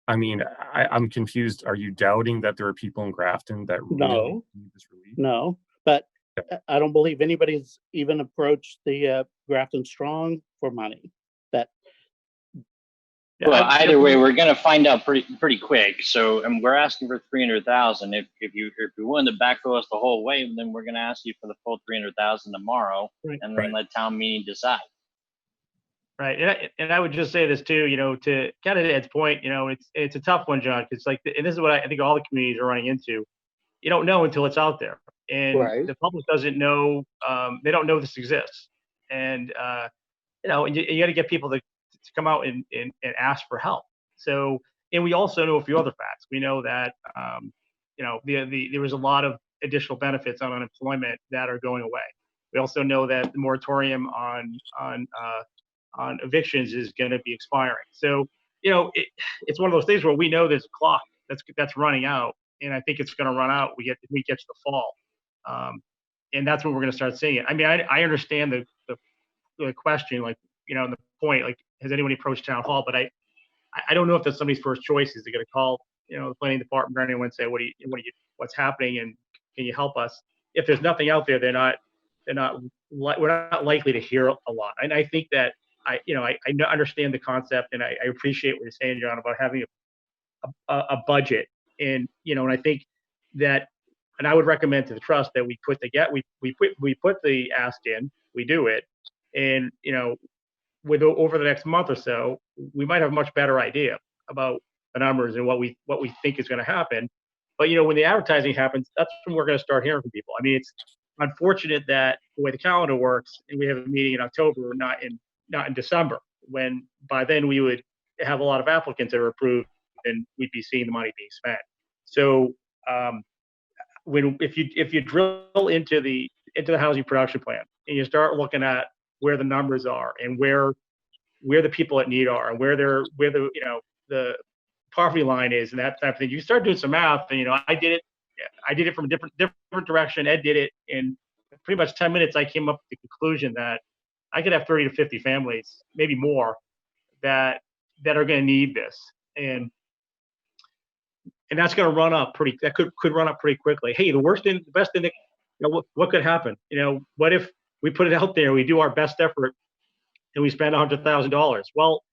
[SPEAKER 3] I mean, I'm confused. Are you doubting that there are people in Grafton that really need this relief?
[SPEAKER 10] No, but I don't believe anybody's even approached the Grafton Strong for money.
[SPEAKER 5] Well, either way, we're gonna find out pretty quick. So, and we're asking for 300,000. If you're willing to backfill us the whole way, then we're gonna ask you for the full 300,000 tomorrow, and then let town meeting decide.
[SPEAKER 1] Right, and I would just say this too, to kind of Ed's point, it's a tough one, John, because and this is what I think all the communities are running into. You don't know until it's out there, and the public doesn't know. They don't know this exists, and you got to get people to come out and ask for help. So, and we also know a few other facts. We know that there was a lot of additional benefits on unemployment that are going away. We also know that the moratorium on evictions is going to be expiring. So, it's one of those things where we know there's a clock that's running out, and I think it's going to run out. We get to the fall, and that's when we're going to start seeing it. I mean, I understand the question, like, the point, like, has anyone approached town hall? But I don't know if that's somebody's first choice. Is they're going to call, the planning department or anyone and say, what's happening, and can you help us? If there's nothing out there, we're not likely to hear a lot. And I think that I understand the concept, and I appreciate what you're saying, John, about having a budget. And, and I think that, and I would recommend to the trust that we put the ask in, we do it. And, over the next month or so, we might have a much better idea about the numbers and what we think is going to happen. But, when the advertising happens, that's when we're going to start hearing from people. I mean, it's unfortunate that the way the calendar works, and we have a meeting in October, not in December, when by then we would have a lot of applicants that are approved and we'd be seeing the money being spent. So if you drill into the housing production plan and you start looking at where the numbers are and where the people at need are and where the poverty line is and that type of thing, you start doing some math. And I did it from a different direction. Ed did it in pretty much 10 minutes. I came up with the conclusion that I could have 30 to 50 families, maybe more, that are going to need this, and that's going to run up that could run up pretty quickly. Hey, the best thing that, what could happen? What if we put it out there, we do our best effort, and we spend $100,000? Well,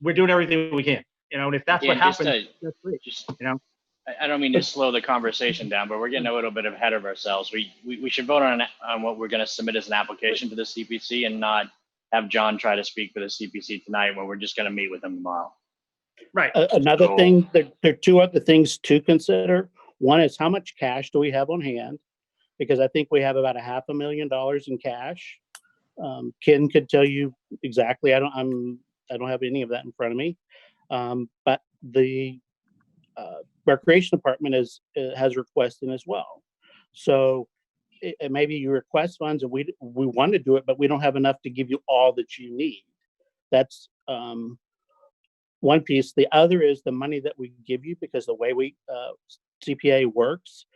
[SPEAKER 1] we're doing everything we can, and if that's what happens, that's great.
[SPEAKER 5] I don't mean to slow the conversation down, but we're getting a little bit ahead of ourselves. We should vote on what we're going to submit as an application to the CPC, and not have John try to speak for the CPC tonight when we're just going to meet with him tomorrow.
[SPEAKER 1] Right.
[SPEAKER 10] Another thing, there are two other things to consider. One is, how much cash do we have on hand? Because I think we have about $500,000 in cash. Ken could tell you exactly. I don't have any of that in front of me. But the recreation department has requested as well. So maybe you request funds and we want to do it, but we don't have enough to give you all that you need. That's one piece. The other is the money that we give you, because the way CPA works,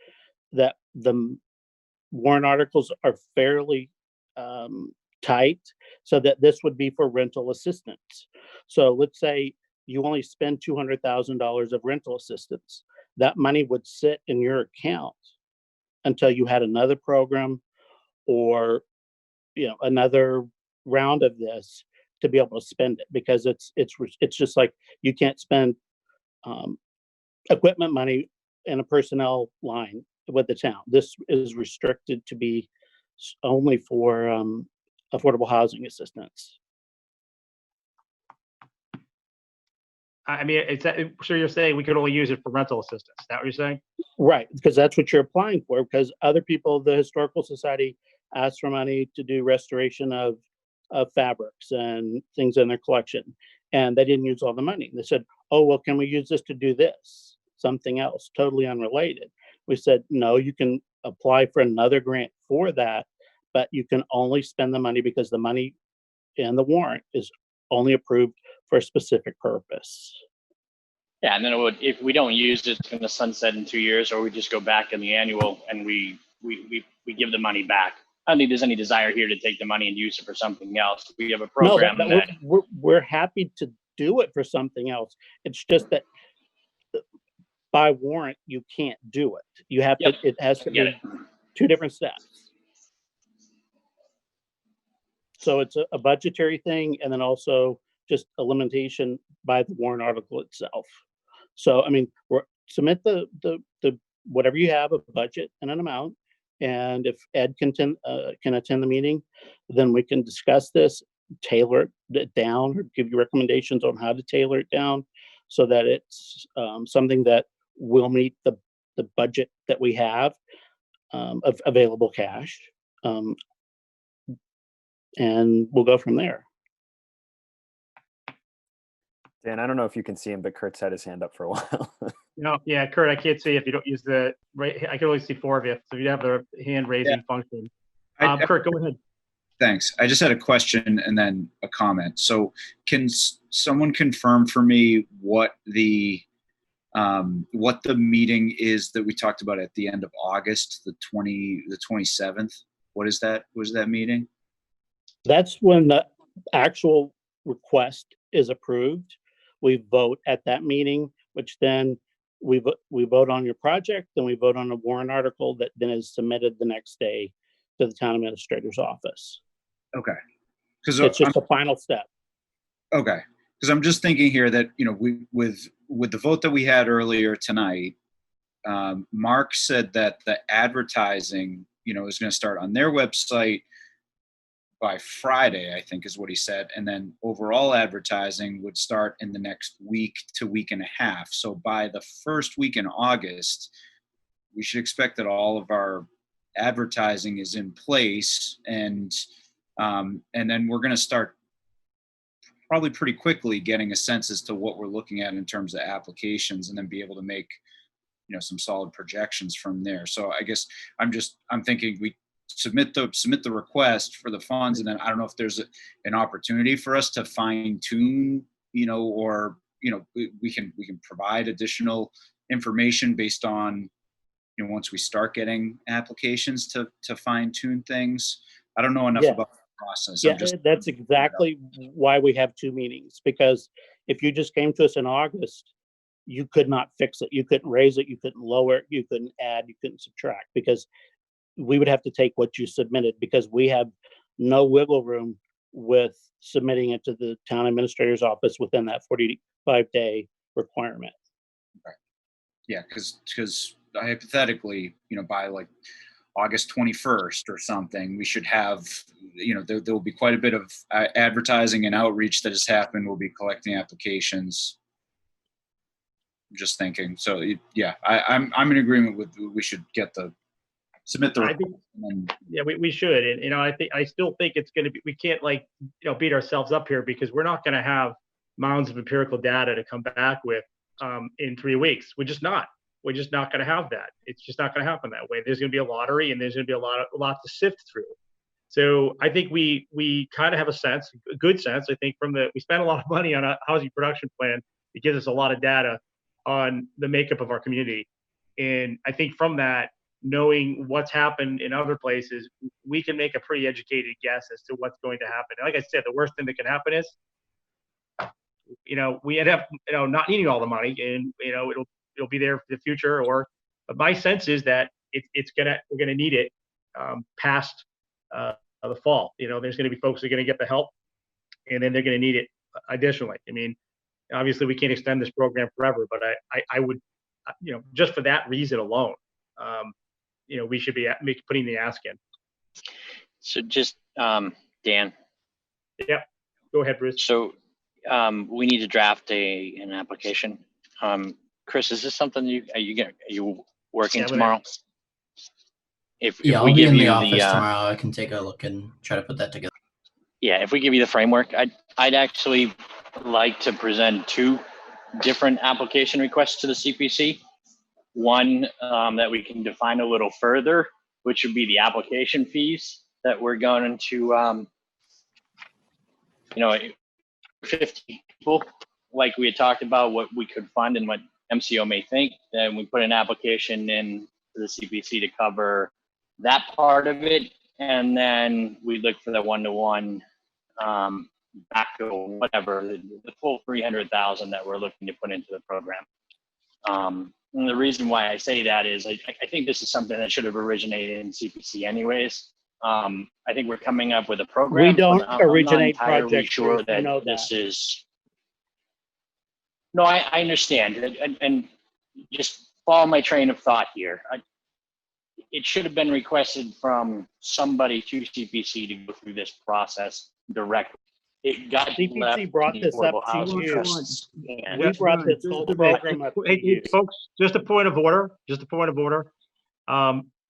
[SPEAKER 10] that the warrant articles are fairly tight, so that this would be for rental assistance. So let's say you only spend $200,000 of rental assistance. That money would sit in your account until you had another program or, another round of this to be able to spend it, because it's just like you can't spend equipment money in a personnel line with the town. This is restricted to be only for affordable housing assistance.
[SPEAKER 1] I mean, so you're saying we could only use it for rental assistance? Is that what you're saying?
[SPEAKER 10] Right, because that's what you're applying for, because other people, the Historical Society asked for money to do restoration of fabrics and things in their collection, and they didn't use all the money. They said, oh, well, can we use this to do this? Something else, totally unrelated. We said, no, you can apply for another grant for that, but you can only spend the money because the money in the warrant is only approved for a specific purpose.
[SPEAKER 5] Yeah, and then if we don't use it, it's going to sunset in 2 years, or we just go back in the annual and we give the money back. I don't think there's any desire here to take the money and use it for something else. We have a program
[SPEAKER 10] we're happy to do it for something else. It's just that by warrant you can't do it. You have to. It has to be 2 different steps. So it's a budgetary thing, and then also just a limitation by the warrant article itself. So, I mean, submit the whatever you have, a budget and an amount. And if Ed can attend the meeting, then we can discuss this, tailor it down, or give you recommendations on how to tailor it down so that it's something that will meet the budget that we have of available cash. And we'll go from there.
[SPEAKER 7] Dan, I don't know if you can see him, but Kurt's had his hand up for a while.
[SPEAKER 1] Yeah, Kurt, I can't see if you don't use the right. I can only see 4 of you, so you have the hand raising function. Kurt, go ahead.
[SPEAKER 6] Thanks. I just had a question and then a comment. So can someone confirm for me what the meeting is that we talked about at the end of August, the 27th? What is that? Was that meeting?
[SPEAKER 10] That's when the actual request is approved. We vote at that meeting, which then we vote on your project, then we vote on a warrant article that then is submitted the next day to the town administrator's office.
[SPEAKER 6] Okay. Because
[SPEAKER 10] it's just a final step.
[SPEAKER 6] Okay. Because I'm just thinking here that, we with the vote that we had earlier tonight, Mark said that the advertising, is going to start on their website by Friday, I think is what he said. And then overall advertising would start in the next week to week and a half. So by the first week in August, we should expect that all of our advertising is in place. And then we're going to start probably pretty quickly getting a sense as to what we're looking at in terms of applications, and then be able to make, some solid projections from there. So I guess I'm thinking we submit the request for the funds, and then I don't know if there's an opportunity for us to fine tune, or we can provide additional information based on, once we start getting applications to fine tune things. I don't know enough about the process.
[SPEAKER 10] Yeah, that's exactly why we have 2 meetings, because if you just came to us in August, you could not fix it. You couldn't raise it. You couldn't lower it. You couldn't add. You couldn't subtract, because we would have to take what you submitted, because we have no wiggle room with submitting it to the town administrator's office within that 45-day requirement.
[SPEAKER 6] Right. Yeah, because hypothetically, by like August 21st or something, we should have, there will be quite a bit of advertising and outreach that has happened. We'll be collecting applications. I'm just thinking. So yeah, I'm in agreement with, we should submit the.
[SPEAKER 1] We should, and I still think it's going to be. We can't beat ourselves up here, because we're not going to have mounds of empirical data to come back with in 3 weeks. We're just not going to have that. It's just not going to happen that way. There's going to be a lottery, and there's going to be a lot to sift through. So I think we kind of have a good sense. I think we spent a lot of money on a housing production plan. It gives us a lot of data on the makeup of our community, and I think from that, knowing what's happened in other places, we can make a pretty educated guess as to what's going to happen. And like I said, the worst thing that can happen is we end up, not needing all the money, and it'll be there for the future. But my sense is that we're gonna need it past the fall. There's gonna be folks that are gonna get the help, and then they're gonna need it additionally. I mean, obviously we can't extend this program forever, but I would, just for that reason alone, we should be putting the ask in.
[SPEAKER 5] So just, Dan,
[SPEAKER 1] Yep. Go ahead, Bruce.
[SPEAKER 5] so we need to draft an application. Chris, is this something are you working
[SPEAKER 1] Yeah, I'm gonna-
[SPEAKER 5] tomorrow? If
[SPEAKER 9] Yeah,
[SPEAKER 5] we
[SPEAKER 9] I'll be
[SPEAKER 5] give
[SPEAKER 9] in the
[SPEAKER 5] you
[SPEAKER 9] office tomorrow. I can take a look and try to put that together.
[SPEAKER 5] Yeah, if we give you the framework, I'd actually like to present 2 different application requests to the CPC. One that we can define a little further, which would be the application fees that we're going to, 50 people, like we had talked about what we could fund and what MCO may think. Then we put an application in to the CPC to cover that part of it. And then we look for the one-to-one backfill, whatever, the full 300,000 that we're looking to put into the program. And the reason why I say that is I think this is something that should have originated in CPC anyways. I think we're coming up with a program.
[SPEAKER 10] We don't
[SPEAKER 5] but I'm
[SPEAKER 10] originate
[SPEAKER 5] not entirely
[SPEAKER 10] projects,
[SPEAKER 5] sure
[SPEAKER 10] Bruce,
[SPEAKER 5] that
[SPEAKER 10] you know
[SPEAKER 5] this
[SPEAKER 10] that.
[SPEAKER 5] is. No, I understand, and just follow my train of thought here. It should have been requested from somebody to CPC to go through this process directly. It got
[SPEAKER 10] CPC
[SPEAKER 5] left
[SPEAKER 10] brought
[SPEAKER 5] to
[SPEAKER 10] this up
[SPEAKER 5] Affordable
[SPEAKER 10] to
[SPEAKER 5] Housing
[SPEAKER 10] you.
[SPEAKER 5] Trust's hand.
[SPEAKER 10] We brought this whole program up to
[SPEAKER 1] Hey,
[SPEAKER 10] you.
[SPEAKER 1] folks, just a point of order.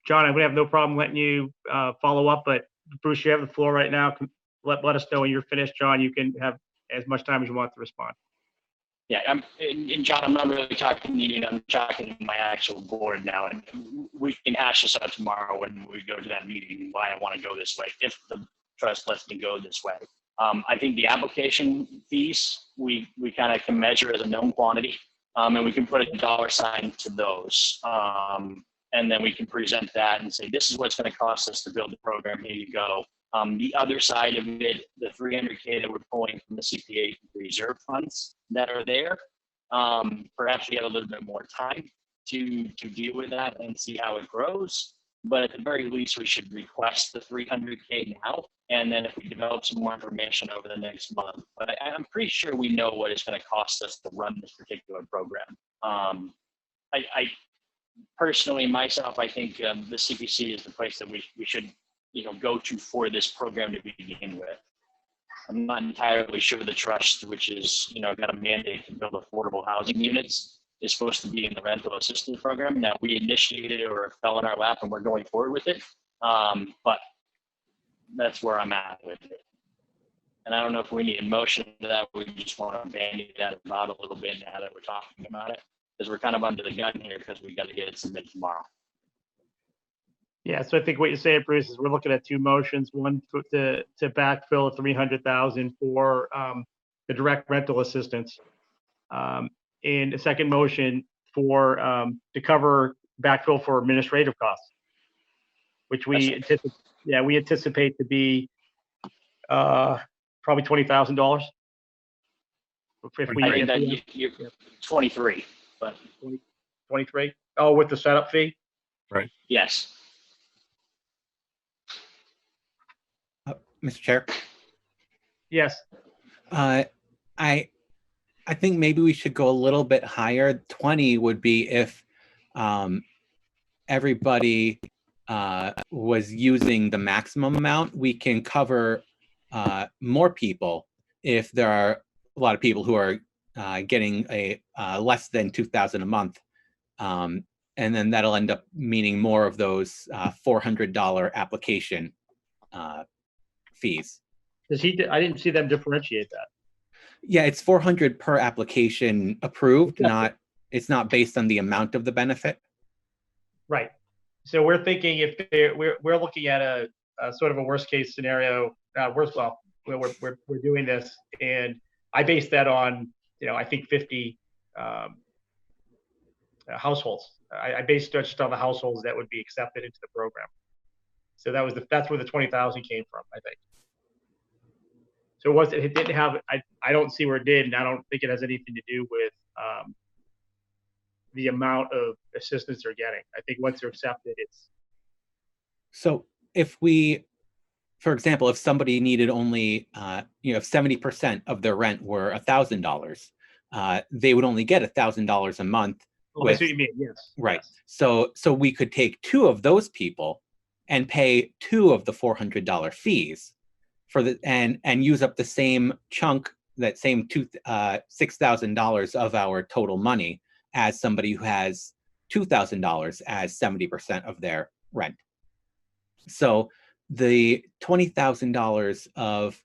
[SPEAKER 1] John, I would have no problem letting you follow up, but Bruce, you have the floor right now. Let us know when you're finished. John, you can have as much time as you want to respond.
[SPEAKER 5] Yeah, and John, I'm not really talking to you. I'm talking to my actual board now, and we can hash this out tomorrow when we go to that meeting. Why I want to go this way, if the trust lets me go this way. I think the application fees we kind of can measure as a known quantity, and we can put a dollar sign to those, and then we can present that and say this is what's going to cost us to build the program. Here you go. The other side of it, the 300K that we're pulling from the CPA reserve funds that are there, perhaps we have a little bit more time to deal with that and see how it grows. But at the very least, we should request the 300K now. And then if we develop some more information over the next month, but I'm pretty sure we know what it's going to cost us to run this particular program. I personally, myself, I think the CPC is the place that we should go to for this program to begin with. I'm not entirely sure the trust, which is, got a mandate to build affordable housing units, is supposed to be in the rental assistance program. Now we initiated it or it fell in our lap and we're going forward with it. But that's where I'm at with it. And I don't know if we need a motion to that. We just want to bandage that about a little bit now that we're talking about it, because we're kind of under the gun here because we got to get it submitted tomorrow.
[SPEAKER 1] Yeah, so I think what you're saying, Bruce, is we're looking at 2 motions. One to backfill 300,000 for the direct rental assistance, and a second motion for to cover backfill for administrative costs, which we anticipate to be probably $20,000. If we
[SPEAKER 5] I think
[SPEAKER 1] get
[SPEAKER 5] that you're 23, but
[SPEAKER 1] 23. Oh, with the setup fee.
[SPEAKER 5] yes.
[SPEAKER 2] Mr. Chair,
[SPEAKER 1] Yes.
[SPEAKER 2] I think maybe we should go a little bit higher. 20 would be if everybody was using the maximum amount. We can cover more people if there are a lot of people who are getting a less than $2,000 a month, and then that'll end up meaning more of those $400 application fees.
[SPEAKER 1] I didn't see them differentiate that.
[SPEAKER 2] Yeah, it's $400 per application approved. It's not based on the amount of the benefit.
[SPEAKER 1] Right. So we're thinking we're looking at a sort of a worst case scenario. We're doing this, and I base that on I think 50 households. I based it just on the households that would be accepted into the program. So that's where the 20,000 came from, I think. So it didn't have, I don't see where it did, and I don't think it has anything to do with the amount of assistance they're getting. I think once they're accepted, it's.
[SPEAKER 2] So if we, for example, if somebody needed only, if 70% of their rent were $1,000, they would only get $1,000 a month.
[SPEAKER 1] Oh, I see what you mean, yes.
[SPEAKER 2] Right.
[SPEAKER 1] Yes.
[SPEAKER 2] So we could take 2 of those people and pay 2 of the $400 fees for and use up the same chunk, that same $6,000 of our total money as somebody who has $2,000 as 70% of their rent. So the $20,000 of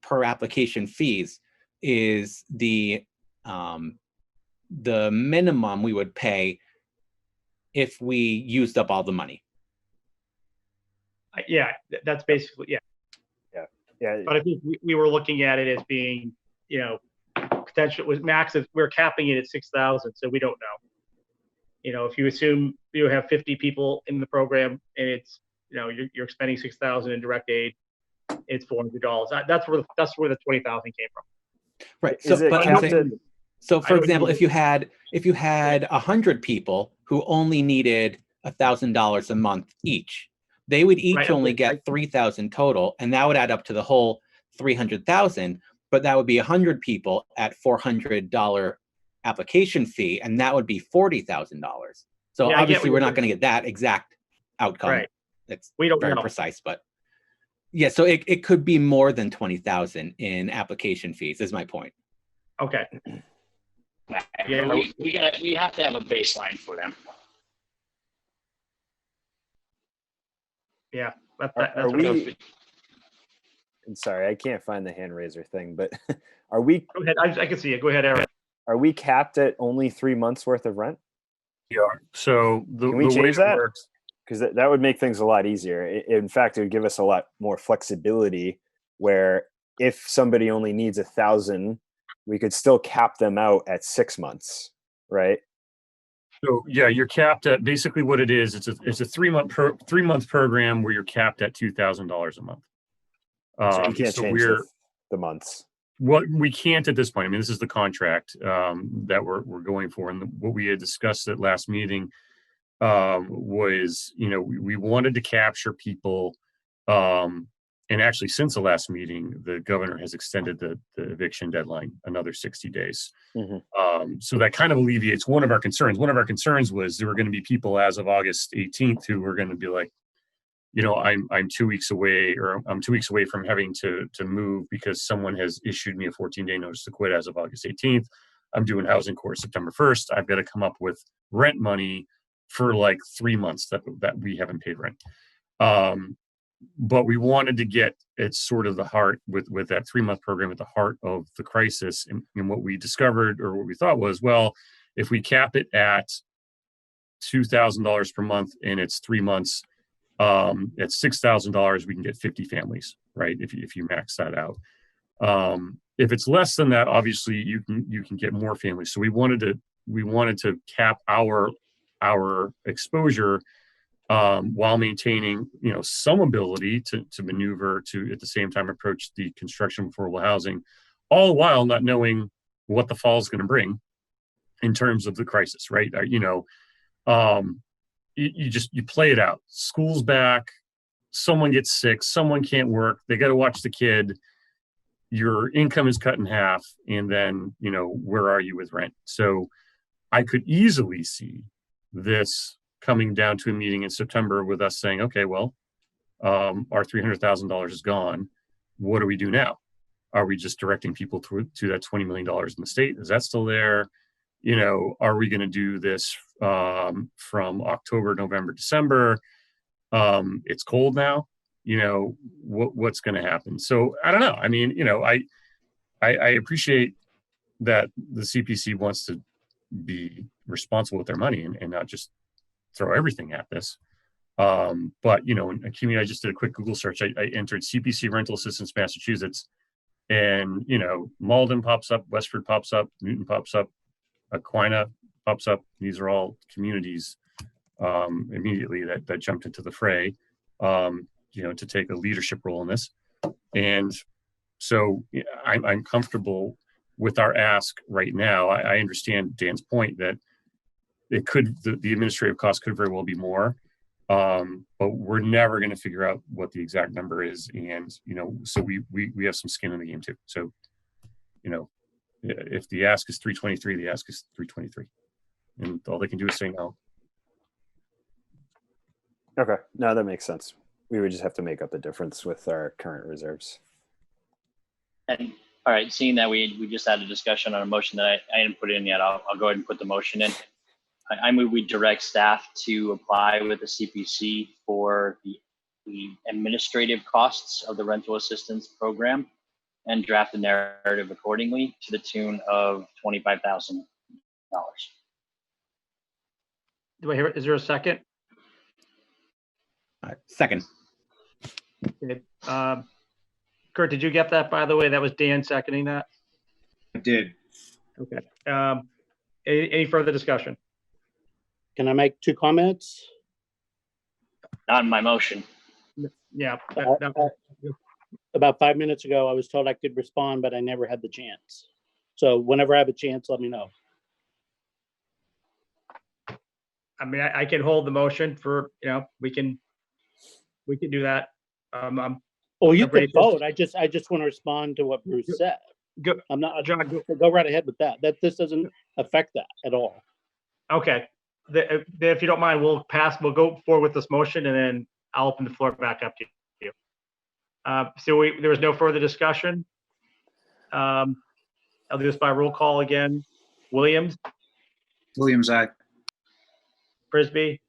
[SPEAKER 2] per application fees is the minimum we would pay if we used up all the money.
[SPEAKER 1] Yeah, that's basically, yeah.
[SPEAKER 7] Yeah.
[SPEAKER 1] But I think we were looking at it as being, potential was max of, we're capping it at 6,000, so we don't know. If you assume you have 50 people in the program and it's, you're spending 6,000 in direct aid, it's $400. That's where the 20,000 came from.
[SPEAKER 2] Right.
[SPEAKER 7] Is it capped at?
[SPEAKER 2] So for
[SPEAKER 1] I would
[SPEAKER 2] example,
[SPEAKER 1] use
[SPEAKER 2] if you had 100 people who only needed $1,000 a month each, they would each
[SPEAKER 1] Right,
[SPEAKER 2] only
[SPEAKER 1] okay.
[SPEAKER 2] get 3,000 total, and that would add up to the whole 300,000. But that would be 100 people at $400 application fee, and that would be $40,000. So
[SPEAKER 1] Yeah, I get
[SPEAKER 2] obviously,
[SPEAKER 1] what
[SPEAKER 2] we're
[SPEAKER 1] you're
[SPEAKER 2] not going to get that exact outcome.
[SPEAKER 1] Right.
[SPEAKER 2] That's
[SPEAKER 1] We don't
[SPEAKER 2] very
[SPEAKER 1] know.
[SPEAKER 2] precise, but yeah. So it could be more than 20,000 in application fees. Is my point.
[SPEAKER 1] Okay.
[SPEAKER 11] Yeah, we have to have a baseline for them.
[SPEAKER 1] Yeah. That's
[SPEAKER 7] Are
[SPEAKER 1] what I was
[SPEAKER 7] we? I'm sorry, I can't find the hand raiser thing, but are we?
[SPEAKER 1] Go ahead. I can see it. Go ahead, Aaron.
[SPEAKER 7] Are we capped at only 3 months worth of rent?
[SPEAKER 3] We are. So
[SPEAKER 7] Can we
[SPEAKER 3] the way
[SPEAKER 7] change
[SPEAKER 3] it
[SPEAKER 7] that?
[SPEAKER 3] works,
[SPEAKER 7] Because that would make things a lot easier. In fact, it would give us a lot more flexibility where if somebody only needs 1,000, we could still cap them out at 6 months, right?
[SPEAKER 3] so yeah, you're capped at basically what it is. It's a 3-month program where you're capped at $2,000 a month.
[SPEAKER 7] So you can't
[SPEAKER 3] so
[SPEAKER 7] change
[SPEAKER 3] we're
[SPEAKER 7] the months.
[SPEAKER 3] what we can't at this point. I mean, this is the contract that we're going for, and what we had discussed at last meeting was, we wanted to capture people. And actually, since the last meeting, the governor has extended the eviction deadline another 60 days.
[SPEAKER 7] Mm-hmm.
[SPEAKER 3] So that kind of alleviates one of our concerns. One of our concerns was there were going to be people as of August 18th who were going to be like, I'm 2 weeks away, or I'm 2 weeks away from having to move because someone has issued me a 14-day notice to quit as of August 18th. I'm doing housing court September 1st. I've got to come up with rent money for like 3 months that we haven't paid rent. But we wanted to get at sort of the heart with that 3-month program at the heart of the crisis. And what we discovered, or what we thought was, well, if we cap it at $2,000 per month and it's 3 months, at $6,000, we can get 50 families, right? If you max that out. If it's less than that, obviously you can get more families. So we wanted to cap our exposure while maintaining, some ability to maneuver to at the same time approach the construction of affordable housing, all while not knowing what the fall is going to bring in terms of the crisis, right? You play it out. School's back, someone gets sick, someone can't work, they got to watch the kid, your income is cut in half, and then, where are you with rent? So I could easily see this coming down to a meeting in September with us saying, okay, well, our $300,000 is gone. What do we do now? Are we just directing people to that $20 million in the state? Is that still there? Are we going to do this from October, November, December? It's cold now. What's going to happen? So I don't know. I mean, I appreciate that the CPC wants to be responsible with their money and not just throw everything at this. But, Kimi, I just did a quick Google search. I entered CPC Rental Assistance Massachusetts, and, Malden pops up, Westford pops up, Newton pops up, Aquina pops up. These are all communities immediately that jumped into the fray, to take a leadership role in this. And so I'm comfortable with our ask right now. I understand Dan's point that it could, the administrative cost could very well be more. But we're never going to figure out what the exact number is. And, so we have some skin in the game too. So, if the ask is 323, the ask is 323. And all they can do is say no.
[SPEAKER 7] Okay, no, that makes sense. We would just have to make up the difference with our current reserves.
[SPEAKER 5] And all right, seeing that we just had a discussion on a motion that I didn't put in yet, I'll go ahead and put the motion in. I move we direct staff to apply with the CPC for the administrative costs of the rental assistance program and draft the narrative accordingly to the tune of $25,000.
[SPEAKER 1] Do I hear, is there a second?
[SPEAKER 2] Second.
[SPEAKER 1] Okay. Kurt, did you get that, by the way? That was Dan seconding that?
[SPEAKER 6] I did.
[SPEAKER 1] Okay. Any further discussion?
[SPEAKER 10] Can I make 2 comments?
[SPEAKER 5] Not in my motion.
[SPEAKER 1] Yeah.
[SPEAKER 10] About 5 minutes ago, I was told I could respond, but I never had the chance. So whenever I have a chance, let me know.
[SPEAKER 1] I mean, I can hold the motion for, we can do that.
[SPEAKER 10] Oh, you
[SPEAKER 1] I'm ready
[SPEAKER 10] can
[SPEAKER 1] to-
[SPEAKER 10] vote. I just want to respond to what Bruce said.
[SPEAKER 1] Go,
[SPEAKER 10] I'm not,
[SPEAKER 1] John,
[SPEAKER 10] go right ahead with that. This doesn't affect that at all.
[SPEAKER 1] okay. If you don't mind, we'll go forward with this motion and then I'll open the floor back up to you. So there was no further discussion. I'll do this by roll call again. Williams,
[SPEAKER 6] Williams, aye.
[SPEAKER 1] Frisbee,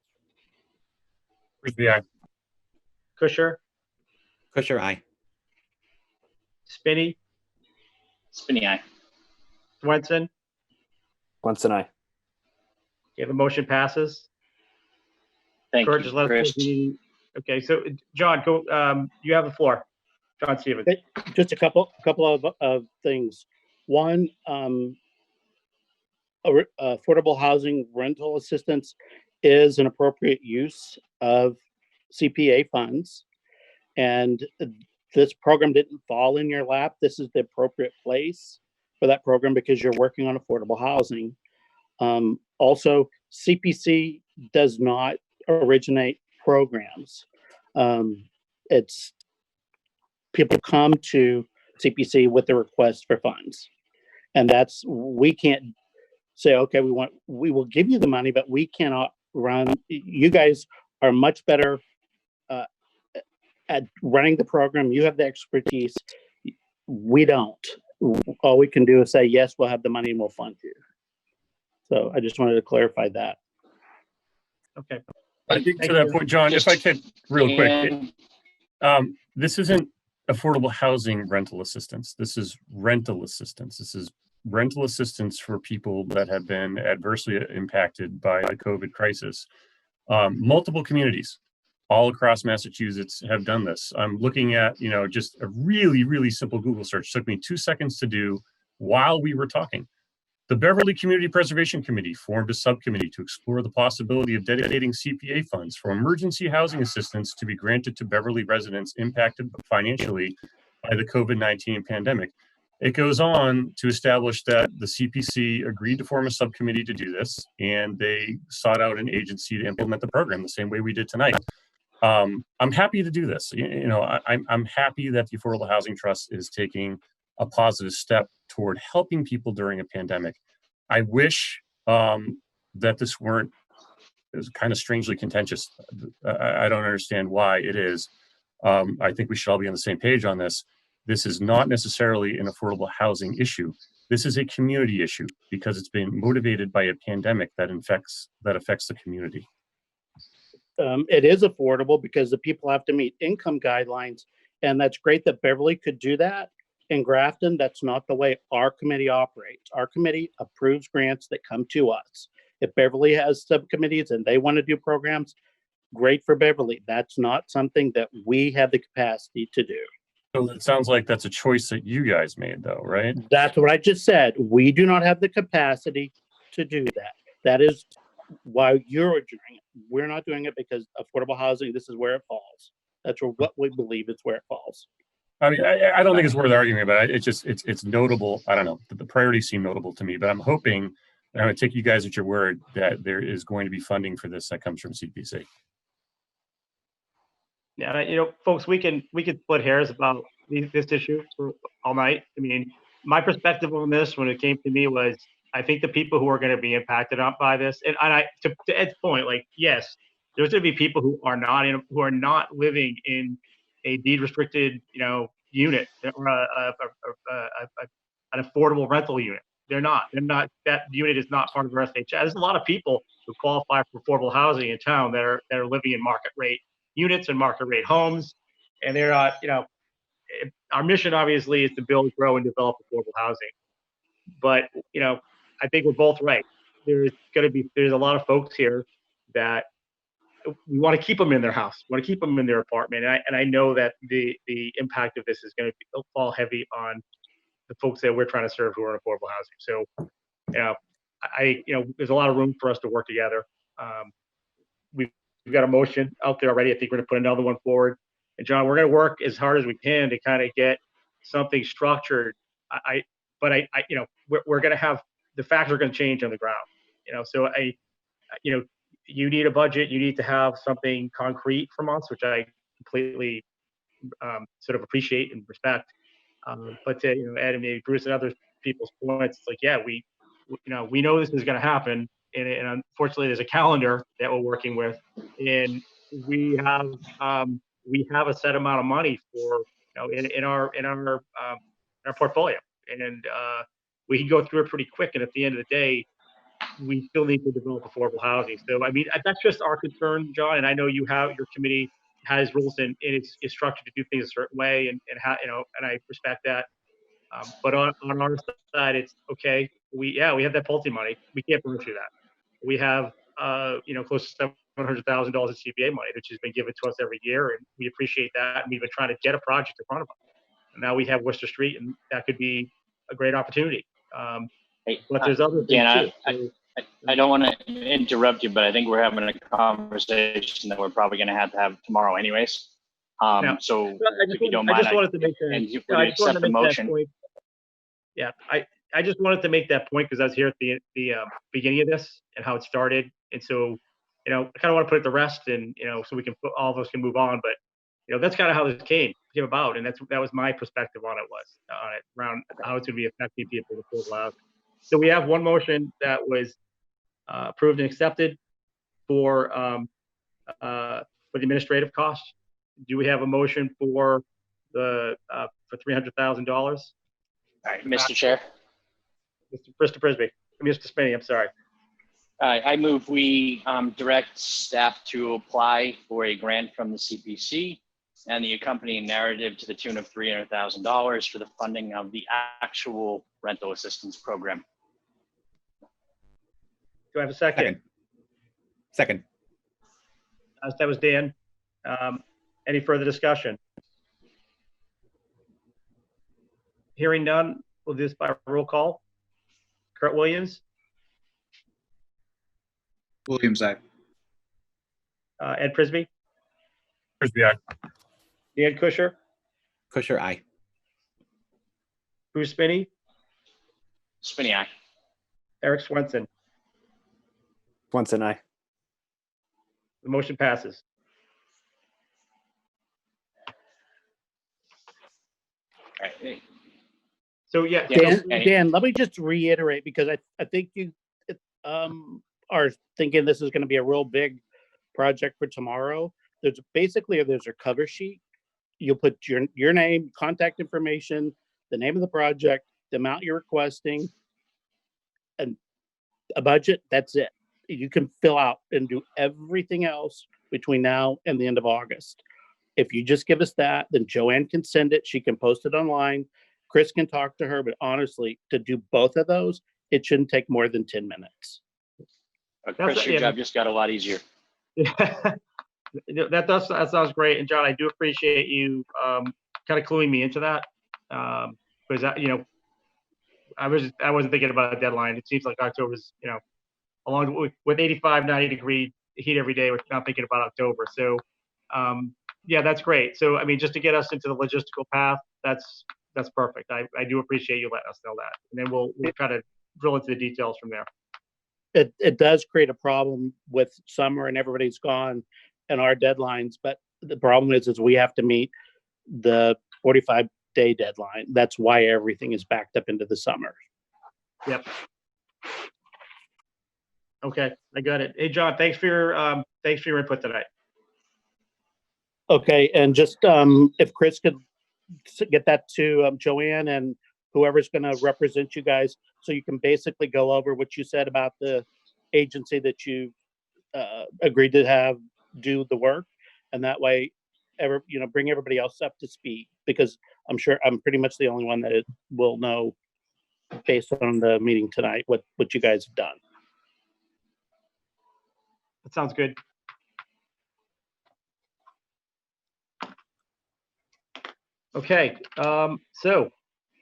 [SPEAKER 3] Frisbee, aye.
[SPEAKER 1] Kusher,
[SPEAKER 2] Kusher, aye.
[SPEAKER 1] Spinney,
[SPEAKER 5] Spinney, aye.
[SPEAKER 1] Swenson.
[SPEAKER 7] Once and I.
[SPEAKER 1] Okay, the motion passes.
[SPEAKER 5] Thank
[SPEAKER 1] Kurt,
[SPEAKER 5] you,
[SPEAKER 1] just let us know
[SPEAKER 5] Chris.
[SPEAKER 1] if you need- Okay, so John, go. You have the floor. John Stevens.
[SPEAKER 10] Just a couple of things. One, affordable housing rental assistance is an appropriate use of CPA funds. And this program didn't fall in your lap. This is the appropriate place for that program because you're working on affordable housing. Also, CPC does not originate programs. It's people come to CPC with a request for funds. And we can't say, okay, we will give you the money, but we cannot run. You guys are much better at running the program. You have the expertise. We don't. All we can do is say, yes, we'll have the money and we'll fund you. So I just wanted to clarify that.
[SPEAKER 1] Okay.
[SPEAKER 3] I think
[SPEAKER 1] Thank
[SPEAKER 3] to that
[SPEAKER 1] you.
[SPEAKER 3] point, John, if I could real quick,
[SPEAKER 5] And
[SPEAKER 3] this isn't affordable housing rental assistance. This is rental assistance. This is rental assistance for people that have been adversely impacted by the COVID crisis. Multiple communities all across Massachusetts have done this. I'm looking at, just a really, really simple Google search. It took me 2 seconds to do while we were talking. The Beverly Community Preservation Committee formed a subcommittee to explore the possibility of dedicating CPA funds for emergency housing assistance to be granted to Beverly residents impacted financially by the COVID-19 pandemic. It goes on to establish that the CPC agreed to form a subcommittee to do this, and they sought out an agency to implement the program the same way we did tonight. I'm happy to do this. I'm happy that the Affordable Housing Trust is taking a positive step toward helping people during a pandemic. I wish that this weren't, it was kind of strangely contentious. I don't understand why it is. I think we should all be on the same page on this. This is not necessarily an affordable housing issue. This is a community issue because it's been motivated by a pandemic that affects the community.
[SPEAKER 10] It is affordable because the people have to meet income guidelines. And that's great that Beverly could do that. In Grafton, that's not the way our committee operates. Our committee approves grants that come to us. If Beverly has subcommittees and they want to do programs, great for Beverly. That's not something that we have the capacity to do.
[SPEAKER 3] So it sounds like that's a choice that you guys made though, right?
[SPEAKER 10] That's what I just said. We do not have the capacity to do that. That is why you're doing it. We're not doing it because affordable housing, this is where it falls. That's what we believe is where it falls.
[SPEAKER 3] I mean, I don't think it's worth arguing about. It's just it's notable. I don't know. The priorities seem notable to me, but I'm hoping, and I'm going to take you guys at your word that there is going to be funding for this that comes from CPC.
[SPEAKER 1] Yeah, folks, we can split hairs about this issue for all night. I mean, my perspective on this when it came to me was, I think the people who are going to be impacted by this, and to Ed's point, like, yes, there's going to be people who are not living in a deed restricted, unit or an affordable rental unit. They're not. That unit is not part of our SHI. There's a lot of people who qualify for affordable housing in town that are living in market rate units and market rate homes, and they're not. Our mission obviously is to build, grow, and develop affordable housing. But I think we're both right. There's a lot of folks here that we want to keep them in their house, want to keep them in their apartment, and I know that the impact of this is going to fall heavy on the folks that we're trying to serve who are in affordable housing. So, there's a lot of room for us to work together. We've got a motion out there already. I think we're going to put another one forward. And John, we're going to work as hard as we can to kind of get something structured. We're going to have the facts are going to change on the ground. So you need a budget. You need to have something concrete from us, which I completely sort of appreciate and respect. But to Ed and maybe Bruce and other people's points, it's like, yeah, we know this is going to happen, and unfortunately, there's a calendar that we're working with, and we have a set amount of money for in our portfolio, and we can go through it pretty quick. And at the end of the day, we still need to develop affordable housing. So, I mean, that's just our concern, John. And I know your committee has rules and it's structured to do things a certain way, and and I respect that. But on our side, it's okay. We have that Pulte money. We can't burn through that. We have close to $700,000 in CPA money, which has been given to us every year, and we appreciate that. And we've been trying to get a project in front of us. And now we have Worcester Street, and that could be a great opportunity. But there's other things too.
[SPEAKER 5] I don't want to interrupt you, but I think we're having a conversation that we're probably going to have tomorrow anyways. So if you don't mind, I just wanted to make the motion.
[SPEAKER 1] Yeah, I just wanted to make that point because I was here at the beginning of this and how it started. And so, I kind of want to put it to rest, and, so we can all of us can move on. But, that's kind of how this came about. And that was my perspective on it around how it's going to be affecting people with affordable housing. So we have one motion that was approved and accepted for the administrative costs. Do we have a motion for for $300,000?
[SPEAKER 5] All right, Mr. Chair.
[SPEAKER 1] Mr. Prisby, Mr. Spinney, I'm sorry.
[SPEAKER 5] I move we direct staff to apply for a grant from the CPC and the accompanying narrative to the tune of $300,000 for the funding of the actual rental assistance program.
[SPEAKER 1] Do I have a second?
[SPEAKER 2] Second.
[SPEAKER 1] That was Dan. Any further discussion? Hearing none, we'll do this by roll call. Kurt Williams.
[SPEAKER 6] Williams, aye.
[SPEAKER 1] Ed Prisby.
[SPEAKER 3] Prisby, aye.
[SPEAKER 1] Dan Kusher.
[SPEAKER 2] Kusher, aye.
[SPEAKER 1] Bruce Spinney.
[SPEAKER 5] Spinney, aye.
[SPEAKER 1] Eric Swenson.
[SPEAKER 7] Swenson, aye.
[SPEAKER 1] The motion passes.
[SPEAKER 5] All right.
[SPEAKER 1] So yeah,
[SPEAKER 10] Dan, let me just reiterate, because I think you are thinking this is going to be a real big project for tomorrow. There's a cover sheet. You'll put your name, contact information, the name of the project, the amount you're requesting, and a budget. That's it. You can fill out and do everything else between now and the end of August. If you just give us that, then Joanne can send it. She can post it online. Chris can talk to her, but honestly, to do both of those, it shouldn't take more than 10 minutes.
[SPEAKER 5] Chris, your job just got a lot easier.
[SPEAKER 1] That sounds great. And John, I do appreciate you kind of cluing me into that, because I wasn't thinking about a deadline. It seems like October's, along with 85, 90 degree heat every day, we're not thinking about October. So Yeah, that's great. So, I mean, just to get us into the logistical path, that's perfect. I do appreciate you letting us know that. And then we'll try to drill into the details from there.
[SPEAKER 10] It does create a problem with summer and everybody's gone and our deadlines, but the problem is we have to meet the 45-day deadline. That's why everything is backed up into the summer.
[SPEAKER 1] Yep. Okay, I got it. Hey, John, thanks for your input tonight.
[SPEAKER 10] Okay, and just if Chris could get that to Joanne and whoever's going to represent you guys, so you can basically go over what you said about the agency that you agreed to have do the work, and that way, bring everybody else up to speed, because I'm sure I'm pretty much the only one that will know based on the meeting tonight what you guys have done.
[SPEAKER 1] That sounds good. Okay, so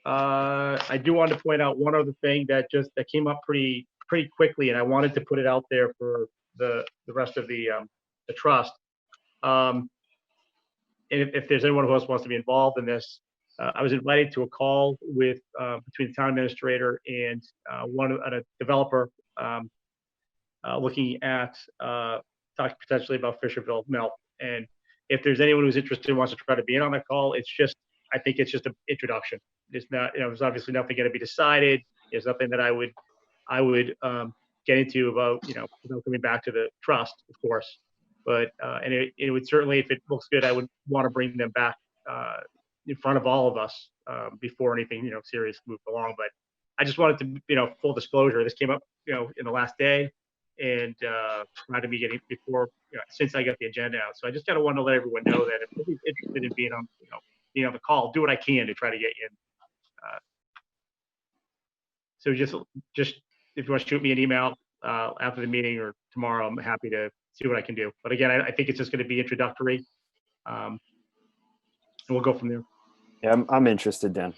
[SPEAKER 1] I do want to point out one other thing that came up pretty quickly, and I wanted to put it out there for the rest of the trust. And if there's anyone who else wants to be involved in this, I was invited to a call with between the town administrator and a developer looking at talking potentially about Fisherville Mill. And if there's anyone who's interested and wants to try to be in on that call, I think it's just an introduction. It's not, there's obviously nothing going to be decided. There's nothing that I would get into about, coming back to the trust, of course. But and it would certainly, if it looks good, I would want to bring them back in front of all of us before anything, serious moved along. But I just wanted to, full disclosure, this came up, in the last day, and tried to be getting before, since I got the agenda out. So I just kind of wanted to let everyone know that if you're interested in being on, being on the call, do what I can to try to get you in. So just if you want to shoot me an email after the meeting or tomorrow, I'm happy to see what I can do. But again, I think it's just going to be introductory, and we'll go from there.
[SPEAKER 7] Yeah, I'm interested, Dan.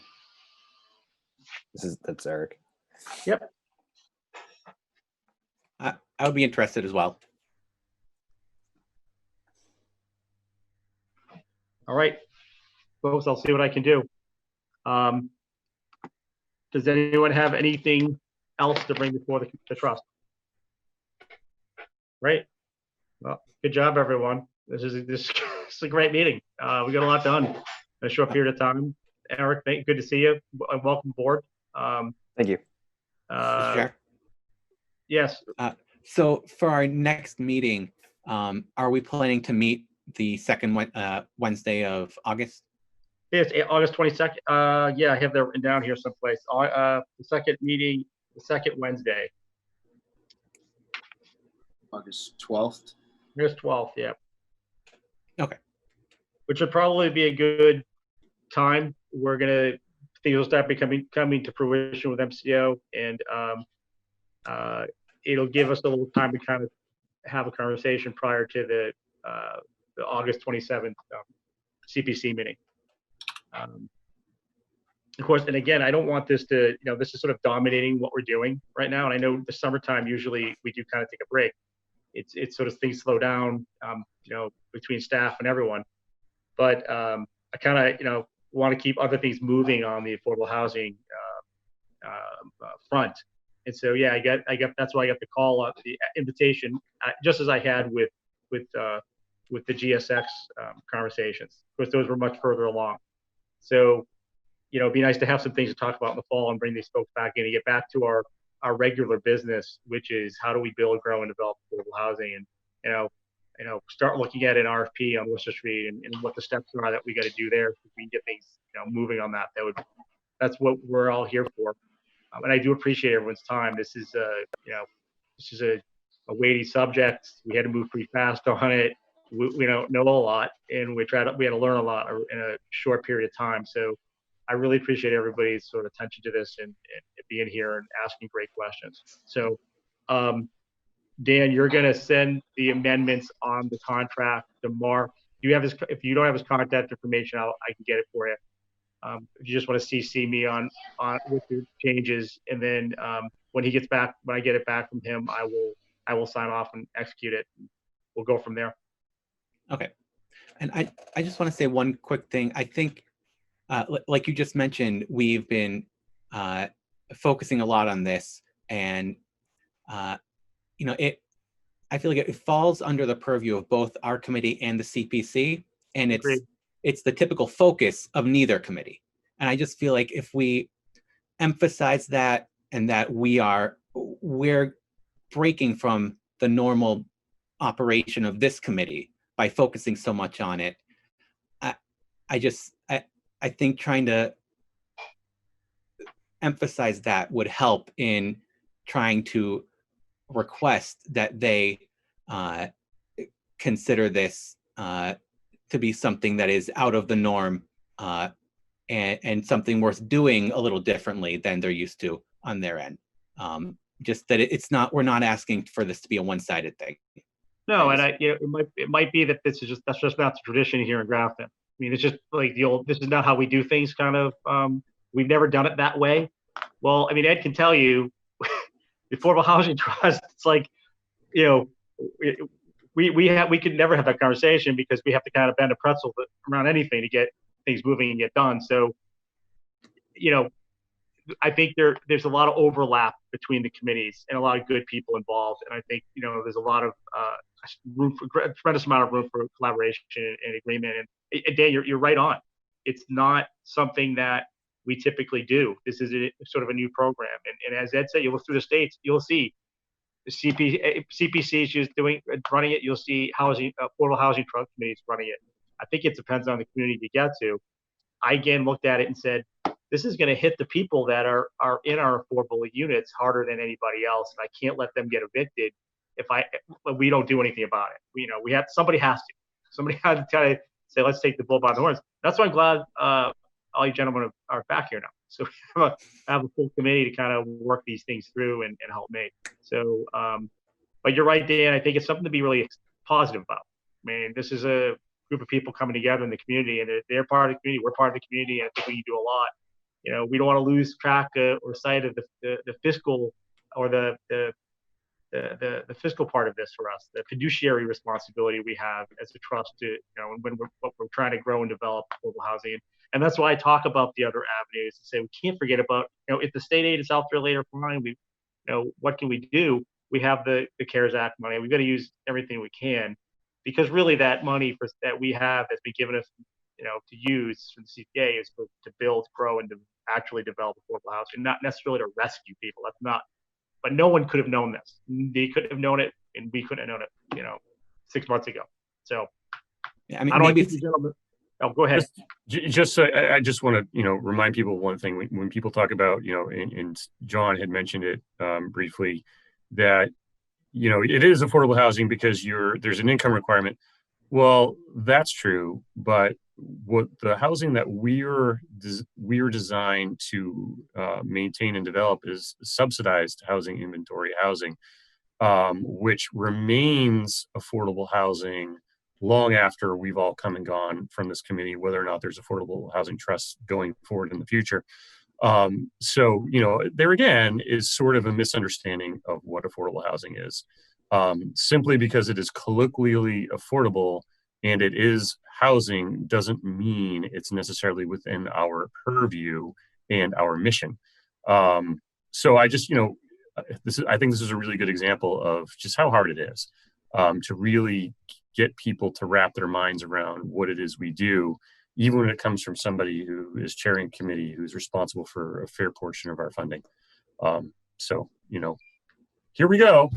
[SPEAKER 7] That's Eric.
[SPEAKER 1] Yep.
[SPEAKER 2] I would be interested as well.
[SPEAKER 1] All right, folks, I'll see what I can do. Does anyone have anything else to bring before the trust? Right. Well, good job, everyone. This is a great meeting. We got a lot done in a short period of time. Eric, good to see you. Welcome aboard.
[SPEAKER 7] Thank you.
[SPEAKER 2] Sure.
[SPEAKER 1] Yes.
[SPEAKER 2] So for our next meeting, are we planning to meet the second Wednesday of August?
[SPEAKER 1] Yes, August 22nd. Yeah, I have that written down here someplace. The second meeting, the second Wednesday.
[SPEAKER 6] August 12th.
[SPEAKER 1] August 12th, yeah.
[SPEAKER 2] Okay.
[SPEAKER 1] Which would probably be a good time. Things will start coming to fruition with MCO, and it'll give us a little time to kind of have a conversation prior to the August 27th CPC meeting. Of course, and again, I don't want this to, this is sort of dominating what we're doing right now. And I know the summertime, usually we do kind of take a break. It's sort of things slow down, between staff and everyone. But I kind of, want to keep other things moving on the affordable housing front. And so, yeah, I get that's why I got the call, the invitation, just as I had with the GSX conversations, because those were much further along. So, it'd be nice to have some things to talk about in the fall and bring these folks back in and get back to our regular business, which is how do we build, grow, and develop affordable housing, and start looking at an RFP on Worcester Street and what the steps are that we got to do there. If we can get things moving on that, that's what we're all here for. And I do appreciate everyone's time. This is a weighty subject. We had to move pretty fast on it. We don't know a lot, and we had to learn a lot in a short period of time. So I really appreciate everybody's sort of attention to this and being here and asking great questions. So, Dan, you're going to send the amendments on the contract to Mark. If you don't have his contact information, I can get it for you. If you just want to CC me on with your changes, and then when I get it back from him, I will sign off and execute it. We'll go from there.
[SPEAKER 2] Okay. And I just want to say one quick thing. I think, like you just mentioned, we've been focusing a lot on this, and you know, I feel like it falls under the purview of both our committee and the CPC, and
[SPEAKER 1] Agreed.
[SPEAKER 2] it's the typical focus of neither committee. And I just feel like if we emphasize that, and that we're breaking from the normal operation of this committee by focusing so much on it, I think trying to emphasize that would help in trying to request that they consider this to be something that is out of the norm and something worth doing a little differently than they're used to on their end. Just that we're not asking for this to be a one-sided thing.
[SPEAKER 1] No, and it might be that that's just not the tradition here in Grafton. I mean, it's just like this is not how we do things, kind of. We've never done it that way. Well, I mean, Ed can tell you, the Affordable Housing Trust, it's like, we could never have that conversation because we have to kind of bend a pretzel around anything to get things moving and get done. So, I think there's a lot of overlap between the committees and a lot of good people involved. And I think, there's a lot of a tremendous amount of room for collaboration and agreement. And Dan, you're right on. It's not something that we typically do. This is sort of a new program. And as Ed said, you look through the states, you'll see the CPC is running it. You'll see Affordable Housing Trust committees running it. I think it depends on the community you get to. I again looked at it and said, this is going to hit the people that are in our affordable units harder than anybody else. And I can't let them get evicted if we don't do anything about it. Somebody has to kind of say, let's take the bull by the horns. That's why I'm glad all you gentlemen are back here now. So we have a full committee to kind of work these things through and help me. So, but you're right, Dan. I think it's something to be really positive about. I mean, this is a group of people coming together in the community, and they're part of the community. We're part of the community, and I think we can do a lot. We don't want to lose track or sight of the fiscal or the fiscal part of this for us, the fiduciary responsibility we have as a trust to, when we're trying to grow and develop affordable housing. And that's why I talk about the other avenues and say, we can't forget about, if the state aid is out there later, fine, what can we do? We have the CARES Act money. We've got to use everything we can, because really that money that we have that's been given us, to use from the CPA is to build, grow, and to actually develop affordable housing, not necessarily to rescue people. That's not, but no one could have known this. They couldn't have known it, and we couldn't have known it, 6 months ago. So,
[SPEAKER 2] yeah, I mean,
[SPEAKER 1] go ahead.
[SPEAKER 3] I just want to, remind people of one thing. When people talk about, and John had mentioned it briefly, that, it is affordable housing because there's an income requirement. Well, that's true, but what the housing that we're designed to maintain and develop is subsidized housing inventory housing, which remains affordable housing long after we've all come and gone from this committee, whether or not there's affordable housing trusts going forward in the future. So, there again is sort of a misunderstanding of what affordable housing is. Simply because it is colloquially affordable and it is housing doesn't mean it's necessarily within our purview and our mission. So I just, I think this is a really good example of just how hard it is to really get people to wrap their minds around what it is we do, even when it comes from somebody who is chairing a committee who's responsible for a fair portion of our funding. So, here we go.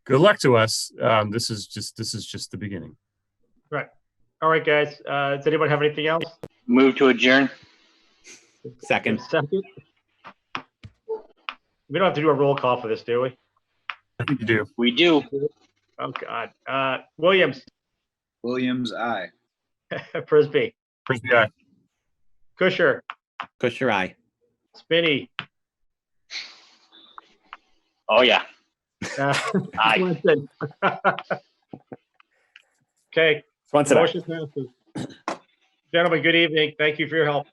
[SPEAKER 3] Good luck to us. This is just the beginning.
[SPEAKER 1] Right. All right, guys. Does anyone have anything else?
[SPEAKER 11] Move to adjourn.
[SPEAKER 2] Second.
[SPEAKER 1] We don't have to do a roll call for this, do we?
[SPEAKER 3] I think you do.
[SPEAKER 11] We do.
[SPEAKER 1] Oh God. Williams.
[SPEAKER 6] Williams, aye.
[SPEAKER 1] Frisbee.
[SPEAKER 3] Frisbee, aye.
[SPEAKER 1] Kusher.
[SPEAKER 2] Kusher, aye.
[SPEAKER 1] Spinney.
[SPEAKER 11] Oh yeah. Aye.
[SPEAKER 1] Swenson. Okay.
[SPEAKER 7] Swenson, aye.
[SPEAKER 1] Motion passes. Gentlemen, good evening. Thank you for your help.